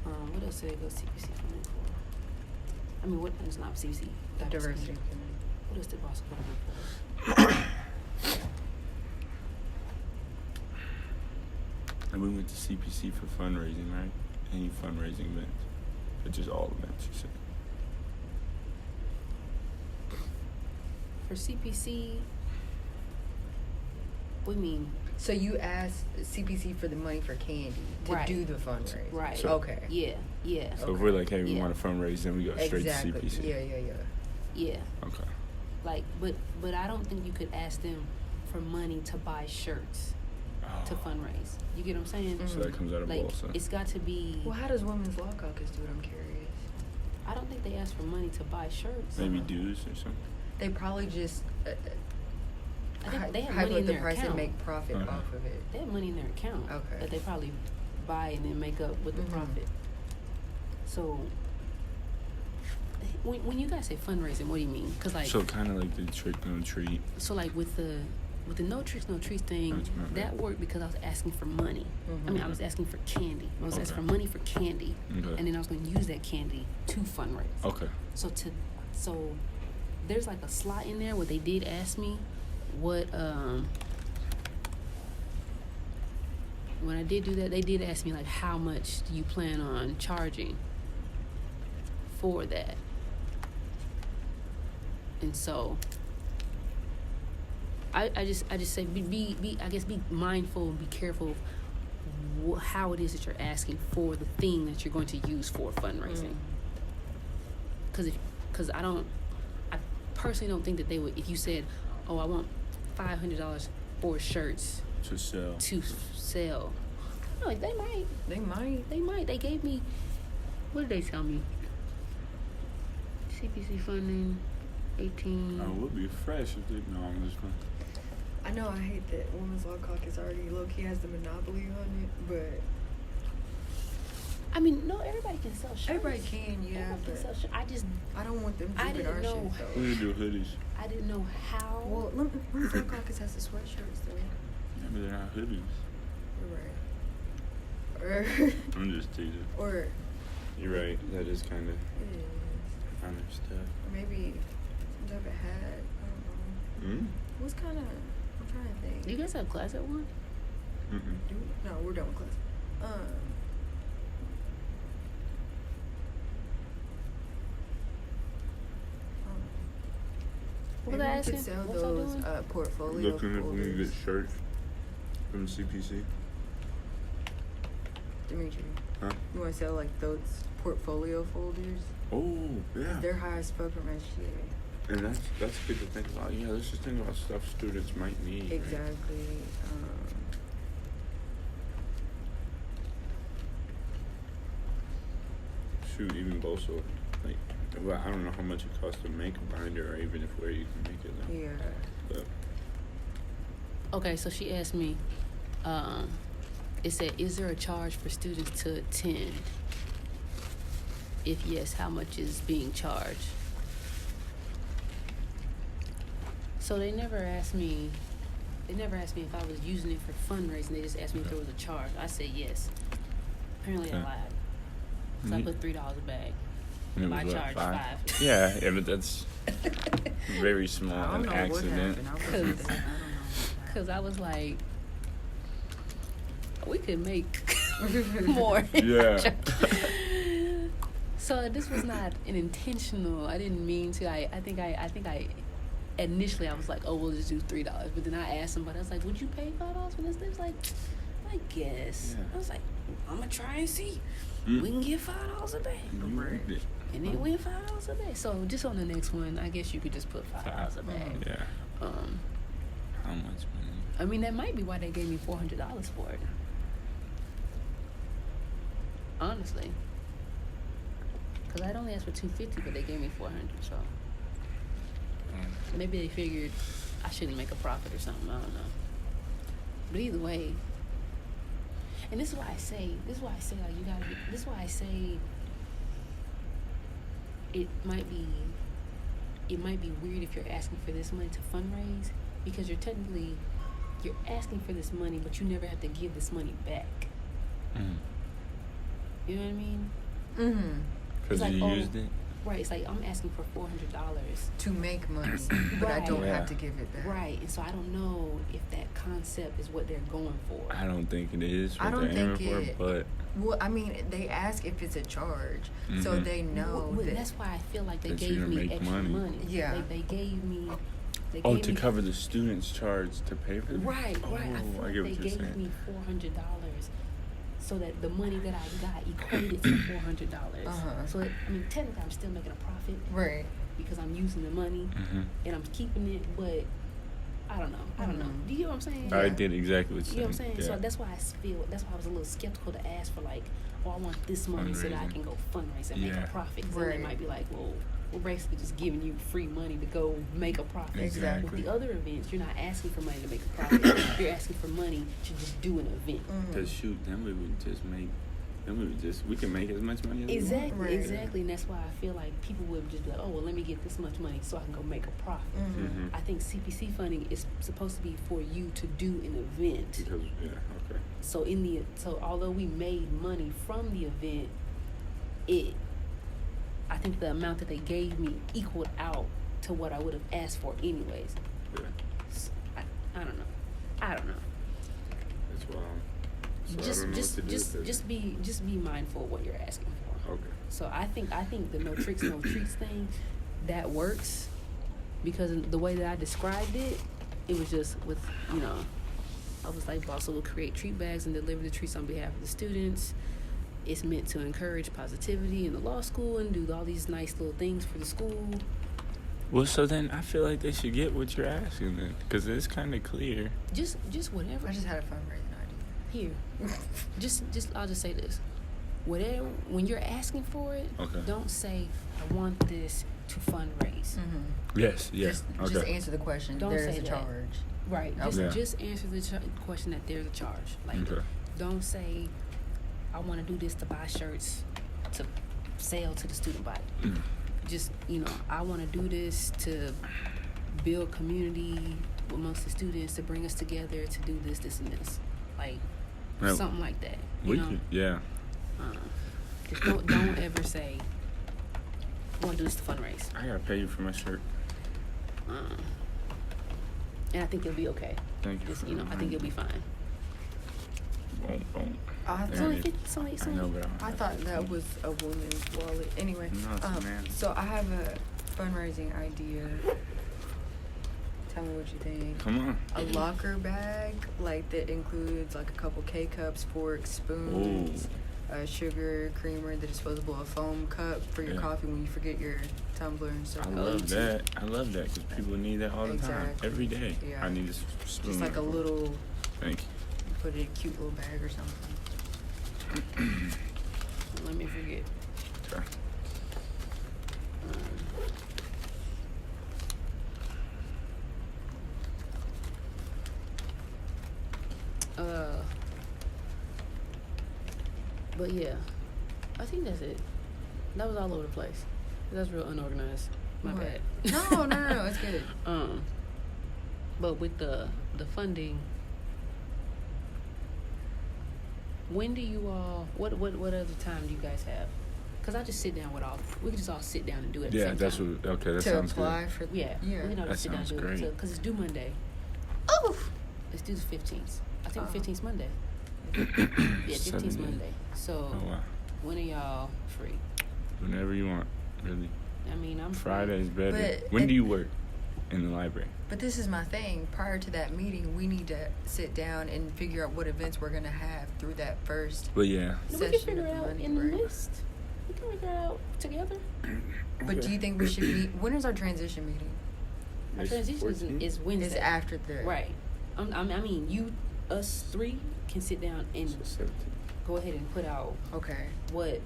[SPEAKER 1] What else did it go CPC funding for? I mean, what? It's not CPC.
[SPEAKER 2] Diversity.
[SPEAKER 1] What else did BOSA funding for?
[SPEAKER 3] And we went to CPC for fundraising, right? Any fundraising events? Or just all events, you said?
[SPEAKER 1] For CPC, what do you mean?
[SPEAKER 2] So you asked CPC for the money for candy to
[SPEAKER 1] Right.
[SPEAKER 2] do the fundraiser.
[SPEAKER 1] Right.
[SPEAKER 3] So-
[SPEAKER 2] Okay.
[SPEAKER 1] Yeah.
[SPEAKER 3] So if we're like, hey, we
[SPEAKER 1] Yeah.
[SPEAKER 3] want to fundraise, then we go straight
[SPEAKER 2] Exactly.
[SPEAKER 3] to CPC.
[SPEAKER 1] Yeah.
[SPEAKER 3] Okay.
[SPEAKER 1] Like, but I don't think you could ask them for money to buy shirts to fundraise. You get what I'm saying?
[SPEAKER 2] Mhm.
[SPEAKER 3] So that comes out of
[SPEAKER 1] Like,
[SPEAKER 3] BOSA.
[SPEAKER 1] it's got to be.
[SPEAKER 2] Well, how does Women's Law Caucus do it? I'm curious.
[SPEAKER 1] I don't think they ask for money to buy shirts.
[SPEAKER 3] Maybe dues or something.
[SPEAKER 2] They probably just
[SPEAKER 1] I think they have
[SPEAKER 2] hype
[SPEAKER 1] money
[SPEAKER 2] up
[SPEAKER 1] in
[SPEAKER 2] the
[SPEAKER 1] their
[SPEAKER 2] price
[SPEAKER 1] account.
[SPEAKER 2] and make profit
[SPEAKER 3] Uh-huh.
[SPEAKER 2] off of it.
[SPEAKER 1] They have money in their account
[SPEAKER 2] Okay.
[SPEAKER 1] that they probably buy and then make up with the
[SPEAKER 2] Mhm.
[SPEAKER 1] profit. So when you guys say fundraising, what do you mean? Because like
[SPEAKER 3] So kind of like the trick or treat.
[SPEAKER 1] so like with the no tricks no treats thing,
[SPEAKER 3] That's right.
[SPEAKER 1] that worked because I was asking for money. I mean, I was asking for candy. I was asking
[SPEAKER 3] Okay.
[SPEAKER 1] for money for candy,
[SPEAKER 3] Okay.
[SPEAKER 1] and then I was going to use that candy to fundraise.
[SPEAKER 3] Okay.
[SPEAKER 1] So there's like a slot in there where they did ask me what when I did do that, they did ask me like how much do you plan on charging for that. And so I just say be I guess be mindful and be careful of how it is that you're asking for the thing that you're going to use for fundraising. Because I personally don't think that they would, if you said, oh, I want $500 for shirts
[SPEAKER 3] To sell.
[SPEAKER 1] to sell. I'm like, they might. They gave me, what did they tell me? CPC funding, 18.
[SPEAKER 3] Oh, it would be fresh if they. No, I'm just going.
[SPEAKER 2] I know I hate that Women's Law Caucus already low-key has the monopoly on it, but
[SPEAKER 1] I mean, no, everybody can sell shirts.
[SPEAKER 2] everybody can, yeah,
[SPEAKER 1] Everybody can
[SPEAKER 2] but
[SPEAKER 1] sell shirts.
[SPEAKER 2] I don't want them
[SPEAKER 1] I
[SPEAKER 2] duping
[SPEAKER 1] didn't
[SPEAKER 2] our
[SPEAKER 1] know.
[SPEAKER 2] shit,
[SPEAKER 3] We're
[SPEAKER 2] though.
[SPEAKER 3] gonna do hoodies.
[SPEAKER 1] I didn't know how.
[SPEAKER 2] Well, Women's Law Caucus has the sweatshirts, though.
[SPEAKER 3] Yeah, but they're not hoodies.
[SPEAKER 2] You're right.
[SPEAKER 3] I'm just teasing.
[SPEAKER 2] Or
[SPEAKER 3] You're right. That is kind of
[SPEAKER 2] it is.
[SPEAKER 3] kind of stuff.
[SPEAKER 2] Maybe some type of hat. I don't know. What's kind of? I'm trying to think.
[SPEAKER 1] Do you guys have class at 1?
[SPEAKER 2] No, we're done with class.
[SPEAKER 1] What was
[SPEAKER 2] Maybe
[SPEAKER 1] I
[SPEAKER 2] we could
[SPEAKER 1] asking?
[SPEAKER 2] sell
[SPEAKER 1] What was I
[SPEAKER 2] those
[SPEAKER 1] doing?
[SPEAKER 2] portfolio
[SPEAKER 3] Looking if we can
[SPEAKER 2] folders.
[SPEAKER 3] get shirts from CPC.
[SPEAKER 2] Dimitri,
[SPEAKER 3] Huh?
[SPEAKER 2] you want to sell like those portfolio folders?
[SPEAKER 3] Oh, yeah.
[SPEAKER 2] They're high as fuck from that shit.
[SPEAKER 3] And that's good to think about. Yeah, let's just think about stuff students might need. right?
[SPEAKER 2] Exactly.
[SPEAKER 3] Shoot, even BOSA, like, well, I don't know how much it costs to make a binder, or even if where you can make it. Though.
[SPEAKER 2] Yeah.
[SPEAKER 3] But
[SPEAKER 1] Okay, so she asked me, it said, is there a charge for students to attend? If yes, how much is being charged? So they never asked me if I was using it for fundraising. They just asked me if there was a charge. I said yes. Apparently I
[SPEAKER 3] Okay.
[SPEAKER 1] lied. So I put $3 a bag.
[SPEAKER 3] and it
[SPEAKER 1] My
[SPEAKER 3] was
[SPEAKER 1] charge,
[SPEAKER 3] what,
[SPEAKER 1] $5.
[SPEAKER 3] Yeah, but that's very small,
[SPEAKER 2] I don't
[SPEAKER 3] an
[SPEAKER 2] know
[SPEAKER 3] accident.
[SPEAKER 2] what happened. I wasn't there. I don't know.
[SPEAKER 1] Because I was like, we could make more.
[SPEAKER 3] Yeah.
[SPEAKER 1] So this was not an intentional. I didn't mean to. I think I initially I was like, oh, we'll just do $3. But then I asked somebody, I was like, would you pay $5 for this? They was like, I guess.
[SPEAKER 3] Yeah.
[SPEAKER 1] I was like, I'm gonna try and see.
[SPEAKER 3] Mm.
[SPEAKER 1] We can get $5 a day.
[SPEAKER 3] And you worked it.
[SPEAKER 1] And then win $5 a day. So just on the next one, I guess you could just put $5 a bag.
[SPEAKER 3] Yeah. How much money?
[SPEAKER 1] I mean, that might be why they gave me $400 for it. Honestly, because I'd only asked for $250, but they gave me $400. So maybe they figured I shouldn't make a profit or something. I don't know. But either way, and this is why I say like you gotta be. This is why I say it might be weird if you're asking for this money to fundraise, because you're asking for this money, but you never have to give this money back.
[SPEAKER 3] Mm.
[SPEAKER 1] You know what I mean?
[SPEAKER 2] Mm-hmm.
[SPEAKER 3] Because
[SPEAKER 1] like,
[SPEAKER 3] you used it?
[SPEAKER 1] Right. It's like I'm asking for $400.
[SPEAKER 2] To make money, but I don't
[SPEAKER 3] Yeah.
[SPEAKER 2] have to give it back.
[SPEAKER 1] Right. And so I don't know if that concept is what they're going for.
[SPEAKER 3] I don't think it is
[SPEAKER 2] I
[SPEAKER 3] what
[SPEAKER 2] don't
[SPEAKER 3] they're
[SPEAKER 2] think
[SPEAKER 3] aiming
[SPEAKER 2] it-
[SPEAKER 3] for, but
[SPEAKER 2] Well, I mean, they ask if it's a charge, so
[SPEAKER 3] Mhm.
[SPEAKER 2] they know
[SPEAKER 1] Well,
[SPEAKER 2] that.
[SPEAKER 1] that's why I feel like they
[SPEAKER 3] that
[SPEAKER 1] gave
[SPEAKER 3] you're
[SPEAKER 1] me
[SPEAKER 3] gonna make
[SPEAKER 1] extra
[SPEAKER 3] money.
[SPEAKER 1] money.
[SPEAKER 2] Yeah.
[SPEAKER 1] Like they gave me.
[SPEAKER 3] to cover the students' charge to pay for them?
[SPEAKER 1] Right.
[SPEAKER 3] Oh,
[SPEAKER 1] Right. I feel
[SPEAKER 3] I
[SPEAKER 1] like
[SPEAKER 3] get
[SPEAKER 1] they
[SPEAKER 3] what you're
[SPEAKER 1] gave
[SPEAKER 3] saying.
[SPEAKER 1] me $400, so that the money that I got equated to $400.
[SPEAKER 2] Uh-huh.
[SPEAKER 1] So I mean, technically, I'm still making a profit
[SPEAKER 2] Right.
[SPEAKER 1] because I'm using the money
[SPEAKER 3] Mm-hmm.
[SPEAKER 1] and I'm keeping it, but I don't know.
[SPEAKER 2] Mhm.
[SPEAKER 1] Do you know what I'm saying?
[SPEAKER 3] I did exactly what
[SPEAKER 1] You
[SPEAKER 3] you're
[SPEAKER 1] know what I'm saying?
[SPEAKER 3] Yeah.
[SPEAKER 1] So that's why I was a little skeptical to ask for, like, oh, I want this money so that I
[SPEAKER 3] Fundraising.
[SPEAKER 1] can go fundraise and make
[SPEAKER 3] Yeah.
[SPEAKER 1] a profit. 'Cause then
[SPEAKER 2] Right.
[SPEAKER 1] they might be like, well, we're basically just giving you free money to go make a profit.
[SPEAKER 3] Exactly.
[SPEAKER 1] With the other events, you're not asking for money to make a profit. You're asking for money to just do an event.
[SPEAKER 2] Mhm.
[SPEAKER 3] Because shoot, then we can make as much money as we want.
[SPEAKER 1] Exactly,
[SPEAKER 2] Right.
[SPEAKER 1] exactly. And that's why I feel like people would just be like, oh, well, let me get this much money so I can go make a profit.
[SPEAKER 2] Mhm.
[SPEAKER 3] Mhm.
[SPEAKER 1] I think CPC funding is supposed to be for you to do an event.
[SPEAKER 3] Because, okay.
[SPEAKER 1] So although we made money from the event, I think the amount that they gave me equaled out to what I would have asked for anyways.
[SPEAKER 3] Yeah.
[SPEAKER 1] I don't know. That's
[SPEAKER 3] why I don't know what to do with it.
[SPEAKER 1] just be mindful of what you're asking for.
[SPEAKER 3] Okay.
[SPEAKER 1] So I think the no tricks, no treats thing, that works, because the way that I described it, it was just with, I was like, Bossa will create treat bags and deliver the treats on behalf of the students. It's meant to encourage positivity in the law school and do all these nice little things for the school.
[SPEAKER 3] Well, so then I feel like they should get what you're asking then, because it's kind of clear.
[SPEAKER 1] Just whatever.
[SPEAKER 2] I just had a fundraising idea.
[SPEAKER 1] Here, I'll just say this. Whatever, when you're asking for it,
[SPEAKER 3] Okay.
[SPEAKER 1] don't say, I want this to fundraise.
[SPEAKER 2] Mm-hmm.
[SPEAKER 3] Yes, yes.
[SPEAKER 2] Just answer the question.
[SPEAKER 1] Don't
[SPEAKER 2] There is
[SPEAKER 1] say
[SPEAKER 2] a
[SPEAKER 1] that.
[SPEAKER 2] charge.
[SPEAKER 1] Right.
[SPEAKER 3] Okay.
[SPEAKER 1] Just answer the question that there's a charge. Like,
[SPEAKER 3] Okay.
[SPEAKER 1] don't say, I want to do this to buy shirts to sell to the student body.
[SPEAKER 3] Mm.
[SPEAKER 1] Just, I want to do this to build community amongst the students, to bring us together, to do this, and this. Like,
[SPEAKER 3] Right.
[SPEAKER 1] something like that.
[SPEAKER 3] Yeah.
[SPEAKER 1] Just don't ever say, I want to do this to fundraise.
[SPEAKER 3] I gotta pay you for my shirt.
[SPEAKER 1] And I think you'll be okay.
[SPEAKER 3] Thank you.
[SPEAKER 1] Just,
[SPEAKER 3] for
[SPEAKER 1] I think you'll be fine.
[SPEAKER 3] Boom.
[SPEAKER 2] I
[SPEAKER 1] It's
[SPEAKER 3] Yeah.
[SPEAKER 1] only
[SPEAKER 2] thought,
[SPEAKER 1] 50, it's only, it's
[SPEAKER 3] I
[SPEAKER 1] only,
[SPEAKER 3] know, but I don't
[SPEAKER 2] I
[SPEAKER 3] have
[SPEAKER 2] thought
[SPEAKER 3] to.
[SPEAKER 2] that was a woman's wallet. Anyway,
[SPEAKER 3] No, it's a man.
[SPEAKER 2] so I have a fundraising idea. Tell me what you think.
[SPEAKER 3] Come on.
[SPEAKER 2] A locker bag, like that includes like a couple K-cups, forks, spoons, sugar, creamer, the disposable foam cup for your
[SPEAKER 3] Yeah.
[SPEAKER 2] coffee when you forget your tumbler and stuff.
[SPEAKER 3] I love that. because people need that all the time.
[SPEAKER 2] Exactly.
[SPEAKER 3] Every day.
[SPEAKER 2] Yeah.
[SPEAKER 3] I need a spoon.
[SPEAKER 2] Just like a little,
[SPEAKER 3] Thank you.
[SPEAKER 2] put it in a cute little bag or something.
[SPEAKER 1] let me forget.
[SPEAKER 3] Okay.
[SPEAKER 1] But yeah, I think that's it. That was all over the place. That's real unorganized. My
[SPEAKER 2] What?
[SPEAKER 1] bad.
[SPEAKER 2] No, it's good.
[SPEAKER 1] But with the funding, when do you all? What other time do you guys have? Cause I just sit down with we can just all sit down and do it. At the
[SPEAKER 3] Yeah,
[SPEAKER 1] same
[SPEAKER 3] that's
[SPEAKER 1] time.
[SPEAKER 3] what. Okay, that
[SPEAKER 2] To
[SPEAKER 3] sounds
[SPEAKER 2] apply
[SPEAKER 3] good.
[SPEAKER 2] for
[SPEAKER 1] Yeah,
[SPEAKER 2] yeah.
[SPEAKER 1] we can all
[SPEAKER 3] That
[SPEAKER 1] just sit down and
[SPEAKER 3] sounds
[SPEAKER 1] do
[SPEAKER 3] great.
[SPEAKER 1] it. Cause it's due Monday.
[SPEAKER 2] Oh,
[SPEAKER 1] Let's do the 15th. I think
[SPEAKER 2] Oh.
[SPEAKER 1] the 15th Monday. Yeah, 15th
[SPEAKER 3] 17th.
[SPEAKER 1] Monday. So
[SPEAKER 3] Oh wow.
[SPEAKER 1] when are y'all free?
[SPEAKER 3] Whenever you want, really.
[SPEAKER 1] I mean, I'm free.
[SPEAKER 3] Friday's better.
[SPEAKER 2] But
[SPEAKER 3] When
[SPEAKER 2] it-
[SPEAKER 3] do you work? in the library.
[SPEAKER 2] But this is my thing. Prior to that meeting, we need to sit down and figure out what events we're going to have through that first
[SPEAKER 3] But yeah.
[SPEAKER 1] No, we
[SPEAKER 2] session
[SPEAKER 1] can figure
[SPEAKER 2] of
[SPEAKER 1] it
[SPEAKER 2] the
[SPEAKER 1] out
[SPEAKER 2] money
[SPEAKER 1] in the
[SPEAKER 2] break.
[SPEAKER 1] list. We can figure it out together.
[SPEAKER 2] But do you think we should meet? When is our transition meeting?
[SPEAKER 1] Our
[SPEAKER 3] It's
[SPEAKER 1] transition
[SPEAKER 3] 14th?
[SPEAKER 1] is Wednesday.
[SPEAKER 2] It's after the
[SPEAKER 1] Right. I mean, us three can sit down and
[SPEAKER 3] So 17.
[SPEAKER 1] go ahead and put out
[SPEAKER 2] Okay.
[SPEAKER 1] what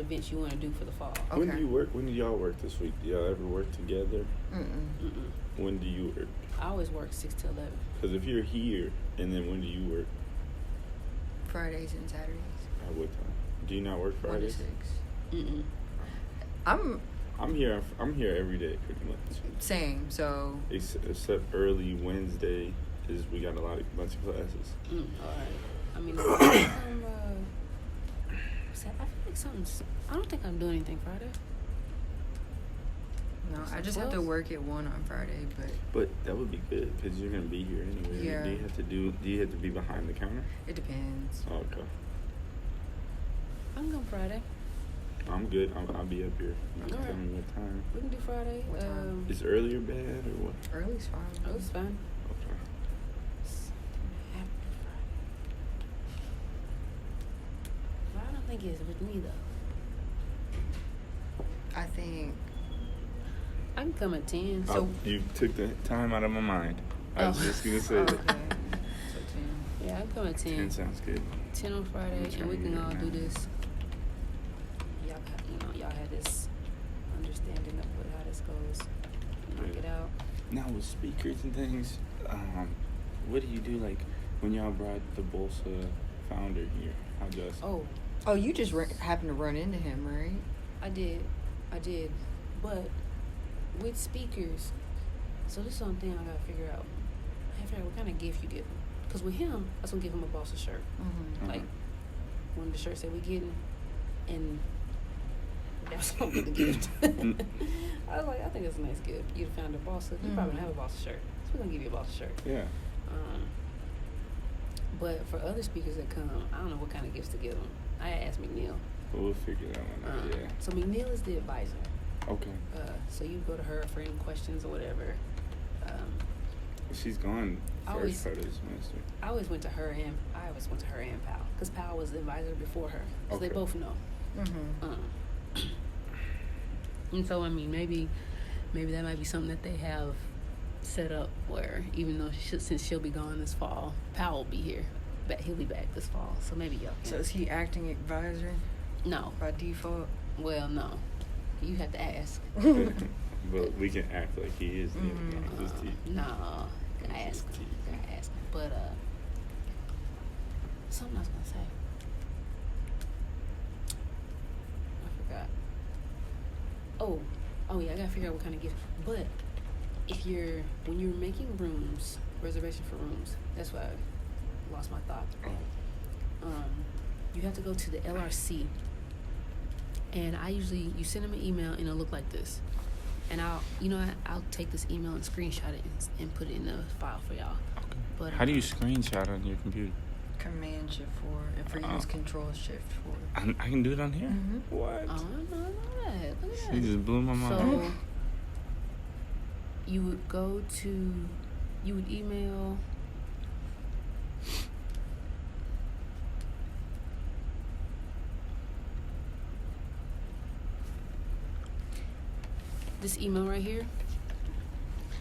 [SPEAKER 1] events you want to do for the fall.
[SPEAKER 3] When do
[SPEAKER 2] Okay.
[SPEAKER 3] you work? When do y'all work this week? Do y'all ever work together?
[SPEAKER 2] Mm-mm.
[SPEAKER 3] When do you work?
[SPEAKER 1] I always work 6 to 11.
[SPEAKER 3] Because if you're here, and then when do you work?
[SPEAKER 2] Fridays and Saturdays.
[SPEAKER 3] At what time? Do you not work
[SPEAKER 2] 1 to
[SPEAKER 3] Fridays?
[SPEAKER 2] 6.
[SPEAKER 1] Mm-mm.
[SPEAKER 3] I'm here every day pretty much.
[SPEAKER 2] Same. So
[SPEAKER 3] Except early Wednesday is we got a bunch of classes.
[SPEAKER 1] All right. I mean, I feel like something's. I don't think I'm doing anything Friday.
[SPEAKER 2] no, I just have to work at 1 on Friday, but
[SPEAKER 3] But that would be good because you're gonna be here anyway.
[SPEAKER 2] Yeah.
[SPEAKER 3] Do you have to be behind the counter?
[SPEAKER 2] it depends.
[SPEAKER 3] Oh, okay.
[SPEAKER 1] I'm going Friday.
[SPEAKER 3] I'm good. I'll be up here. Tell
[SPEAKER 1] Alright.
[SPEAKER 3] me what time.
[SPEAKER 1] We can do Friday.
[SPEAKER 2] What time?
[SPEAKER 3] Is earlier bad or what?
[SPEAKER 2] Early's fine.
[SPEAKER 1] Oh, it's fine.
[SPEAKER 3] Okay.
[SPEAKER 1] But I don't think it's with me though.
[SPEAKER 2] I think.
[SPEAKER 1] I can come at 10. So
[SPEAKER 3] Oh, you took the time out of my mind. I was
[SPEAKER 1] Oh.
[SPEAKER 3] just gonna say
[SPEAKER 2] Oh,
[SPEAKER 3] that.
[SPEAKER 2] okay. So 10.
[SPEAKER 1] yeah, I can come at 10.
[SPEAKER 3] 10 sounds good.
[SPEAKER 1] 10 on Friday,
[SPEAKER 3] I'm
[SPEAKER 1] and we
[SPEAKER 3] trying
[SPEAKER 1] can
[SPEAKER 3] to
[SPEAKER 1] all
[SPEAKER 3] get
[SPEAKER 1] do
[SPEAKER 3] it now.
[SPEAKER 1] this. Y'all had this understanding of how this goes. Knock
[SPEAKER 3] Yeah.
[SPEAKER 1] it out.
[SPEAKER 3] Now with speakers and things, what do you do like when y'all brought the Bolsa founder here? How just
[SPEAKER 2] Oh, you just happened to run into him, right?
[SPEAKER 1] I did. But with speakers, so this is something I gotta figure out. I gotta figure out what kind of gift you give him. Because with him, I was gonna give him a Bossa shirt.
[SPEAKER 2] Mm-hmm.
[SPEAKER 1] Like one of the shirts that we getting, and that's gonna be the gift. I was like, I think that's a nice gift. You'd found a Bossa. You probably don't have a Bossa shirt, so we're gonna give you a Bossa shirt.
[SPEAKER 3] yeah.
[SPEAKER 1] But for other speakers that come, I don't know what kind of gifts to give them. I asked McNeil.
[SPEAKER 3] Well, we'll figure that one out. Yeah.
[SPEAKER 1] So McNeil is the advisor.
[SPEAKER 3] Okay.
[SPEAKER 1] So you go to her for any questions or whatever.
[SPEAKER 3] She's gone
[SPEAKER 1] I
[SPEAKER 3] first
[SPEAKER 1] always-
[SPEAKER 3] part of the semester.
[SPEAKER 1] I always went to her and Pal, because Pal was the advisor before her, because they
[SPEAKER 3] Okay.
[SPEAKER 1] both know.
[SPEAKER 2] Mm-hmm.
[SPEAKER 1] And so I mean, maybe that might be something that they have set up where even though since she'll be gone this fall, Pal will be here, but he'll be back this fall. So maybe y'all can.
[SPEAKER 2] So is he acting advisor
[SPEAKER 1] No,
[SPEAKER 2] by default?
[SPEAKER 1] well, no, you have to ask.
[SPEAKER 3] But we can act like he is the
[SPEAKER 2] Mhm.
[SPEAKER 3] this team.
[SPEAKER 1] No, gotta ask him. But something I was gonna say. I forgot. Oh yeah, I gotta figure out what kind of gift. But when you're making reservation for rooms, that's why I lost my thought. You have to go to the LRC, and you send them an email and it'll look like this. And I'll take this email and screenshot it and put it in the file for y'all.
[SPEAKER 3] Okay.
[SPEAKER 1] But
[SPEAKER 3] How do you screenshot on your computer?
[SPEAKER 2] Command Shift 4, and for you it's Control Shift 4.
[SPEAKER 3] I can do it on here?
[SPEAKER 2] Mhm.
[SPEAKER 3] What?
[SPEAKER 1] I don't know that. Look at
[SPEAKER 3] She
[SPEAKER 1] that.
[SPEAKER 3] just blew my mind.
[SPEAKER 1] So you would email. This email right here.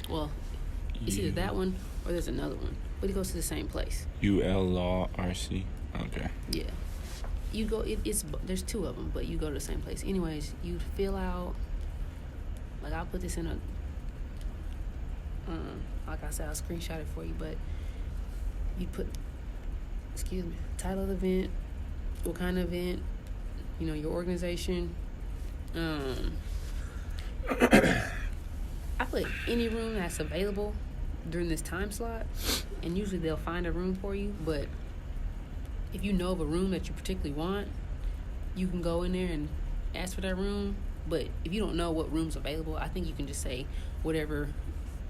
[SPEAKER 1] Well, it's either that one or there's another one, but it goes to the same place.
[SPEAKER 3] ULLRC. Okay.
[SPEAKER 1] Yeah. You go. There's two of them, but you go to the same place. Anyways, you fill out. Like I'll put this in a. Like I said, I'll screenshot it for you, but you put. Excuse me. Title of the event, what kind of event, your organization. I put any room that's available during this time slot, and usually they'll find a room for you, but if you know of a room that you particularly want, you can go in there and ask for that room. But if you don't know what room's available, I think you can just say whatever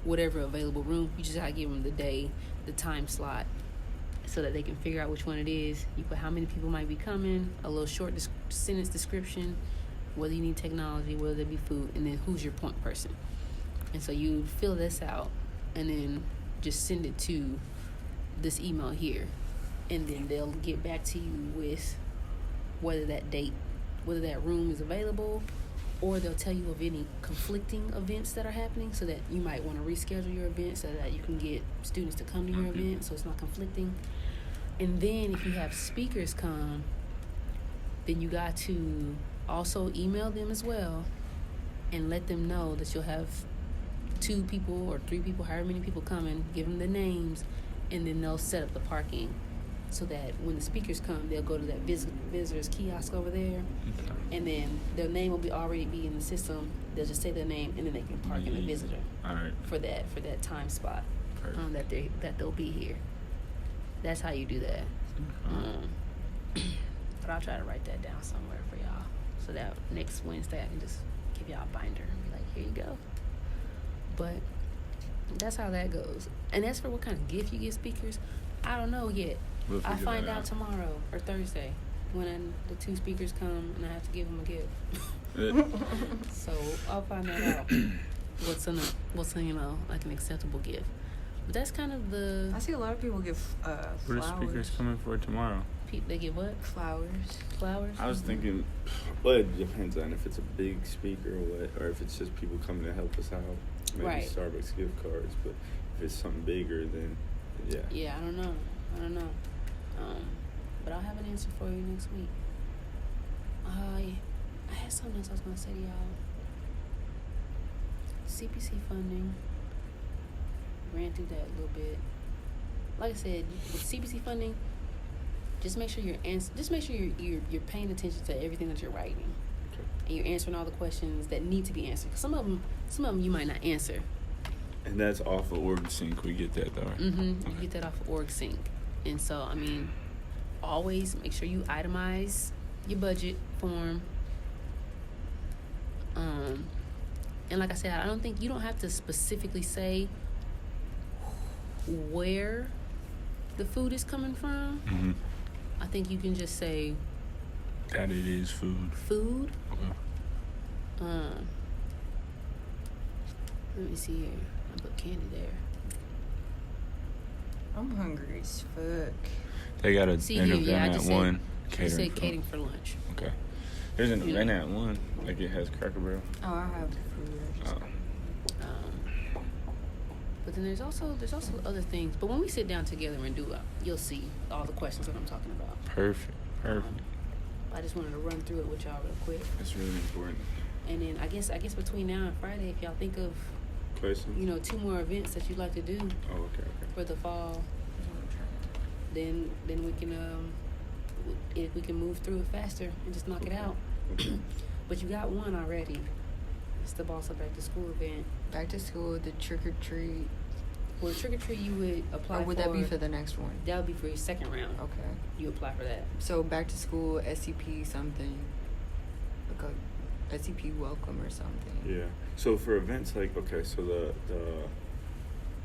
[SPEAKER 1] available room. You just gotta give them the day, the time slot, so that they can figure out which one it is. You put how many people might be coming, a little short sentence description, whether you need technology, whether there be food, and then who's your point person. And so you fill this out and then just send it to this email here. And then they'll get back to you with whether that room is available, or they'll tell you of any conflicting events that are happening, so that you might want to reschedule your event so that you can get students to come to your event so it's not conflicting. And then if you have speakers come, then you got to also email them as well and let them know that you'll have 2 people or 3 people, however many people coming, give them the names, and then they'll set up the parking so that when the speakers come, they'll go to that visitor's kiosk over there, and then their name will already be in the system. They'll just say their name, and then they can park in the visitor for that time spot that they'll be here. That's how you do that. But I'll try to write that down somewhere for y'all, so that next Wednesday I can just give y'all a binder and be like, here you go. But that's how that goes. And as for what kind of gift you give speakers, I don't know yet. I'll find out tomorrow or Thursday when the 2 speakers come and I have to give them a gift. So I'll find that out. What's like an acceptable gift. But that's kind of the.
[SPEAKER 2] I see a lot of people give flowers.
[SPEAKER 3] What are speakers coming for tomorrow?
[SPEAKER 1] They give what?
[SPEAKER 2] Flowers.
[SPEAKER 3] I was thinking, well, it depends on if it's a big speaker or what, or if it's just people coming to help us out. Maybe
[SPEAKER 1] Right.
[SPEAKER 3] Starbucks gift cards, but if it's something bigger, then yeah.
[SPEAKER 1] Yeah, I don't know. But I'll have an answer for you next week. I had something else I was gonna say to y'all. CPC funding. Ran through that a little bit. Like I said, with CPC funding, just make sure you're paying attention to everything that you're writing, and you're answering all the questions that need to be answered. 'Cause some of them you might not answer.
[SPEAKER 3] And that's off of OrgSync. We get that though.
[SPEAKER 1] You get that off of OrgSync. And so, I mean, always make sure you itemize your budget form. And like I said, I don't think you don't have to specifically say where the food is coming from. I think you can just say
[SPEAKER 3] that it is food.
[SPEAKER 1] Food.
[SPEAKER 3] Okay.
[SPEAKER 1] Let me see here. I put candy there.
[SPEAKER 2] I'm hungry as fuck.
[SPEAKER 3] They got an
[SPEAKER 1] See,
[SPEAKER 3] event
[SPEAKER 1] yeah, I
[SPEAKER 3] at
[SPEAKER 1] just
[SPEAKER 3] 1.
[SPEAKER 1] You said catering for lunch.
[SPEAKER 3] Okay. There's an event at 1. Like it has Cracker Barrel.
[SPEAKER 2] Oh, I have the food.
[SPEAKER 1] But then there's also other things. But when we sit down together and do it, you'll see all the questions that I'm talking about.
[SPEAKER 3] Perfect.
[SPEAKER 1] I just wanted to run through it with y'all real quick.
[SPEAKER 3] That's really important.
[SPEAKER 1] And then I guess between now and Friday, if y'all think of
[SPEAKER 3] questions,
[SPEAKER 1] 2 more events that you'd like to do for the fall, then we can if we can move through it faster and just knock it out. But you got one already. It's the Boss Up Back to School event.
[SPEAKER 2] Back to school, the trick or treat.
[SPEAKER 1] Well, trick or treat you would apply for.
[SPEAKER 2] Or would that be for the next one?
[SPEAKER 1] That would be for your second round.
[SPEAKER 2] Okay.
[SPEAKER 1] You apply for that.
[SPEAKER 2] So back to school, SCP something. Like a SCP welcome or something.
[SPEAKER 3] Yeah. So for events so the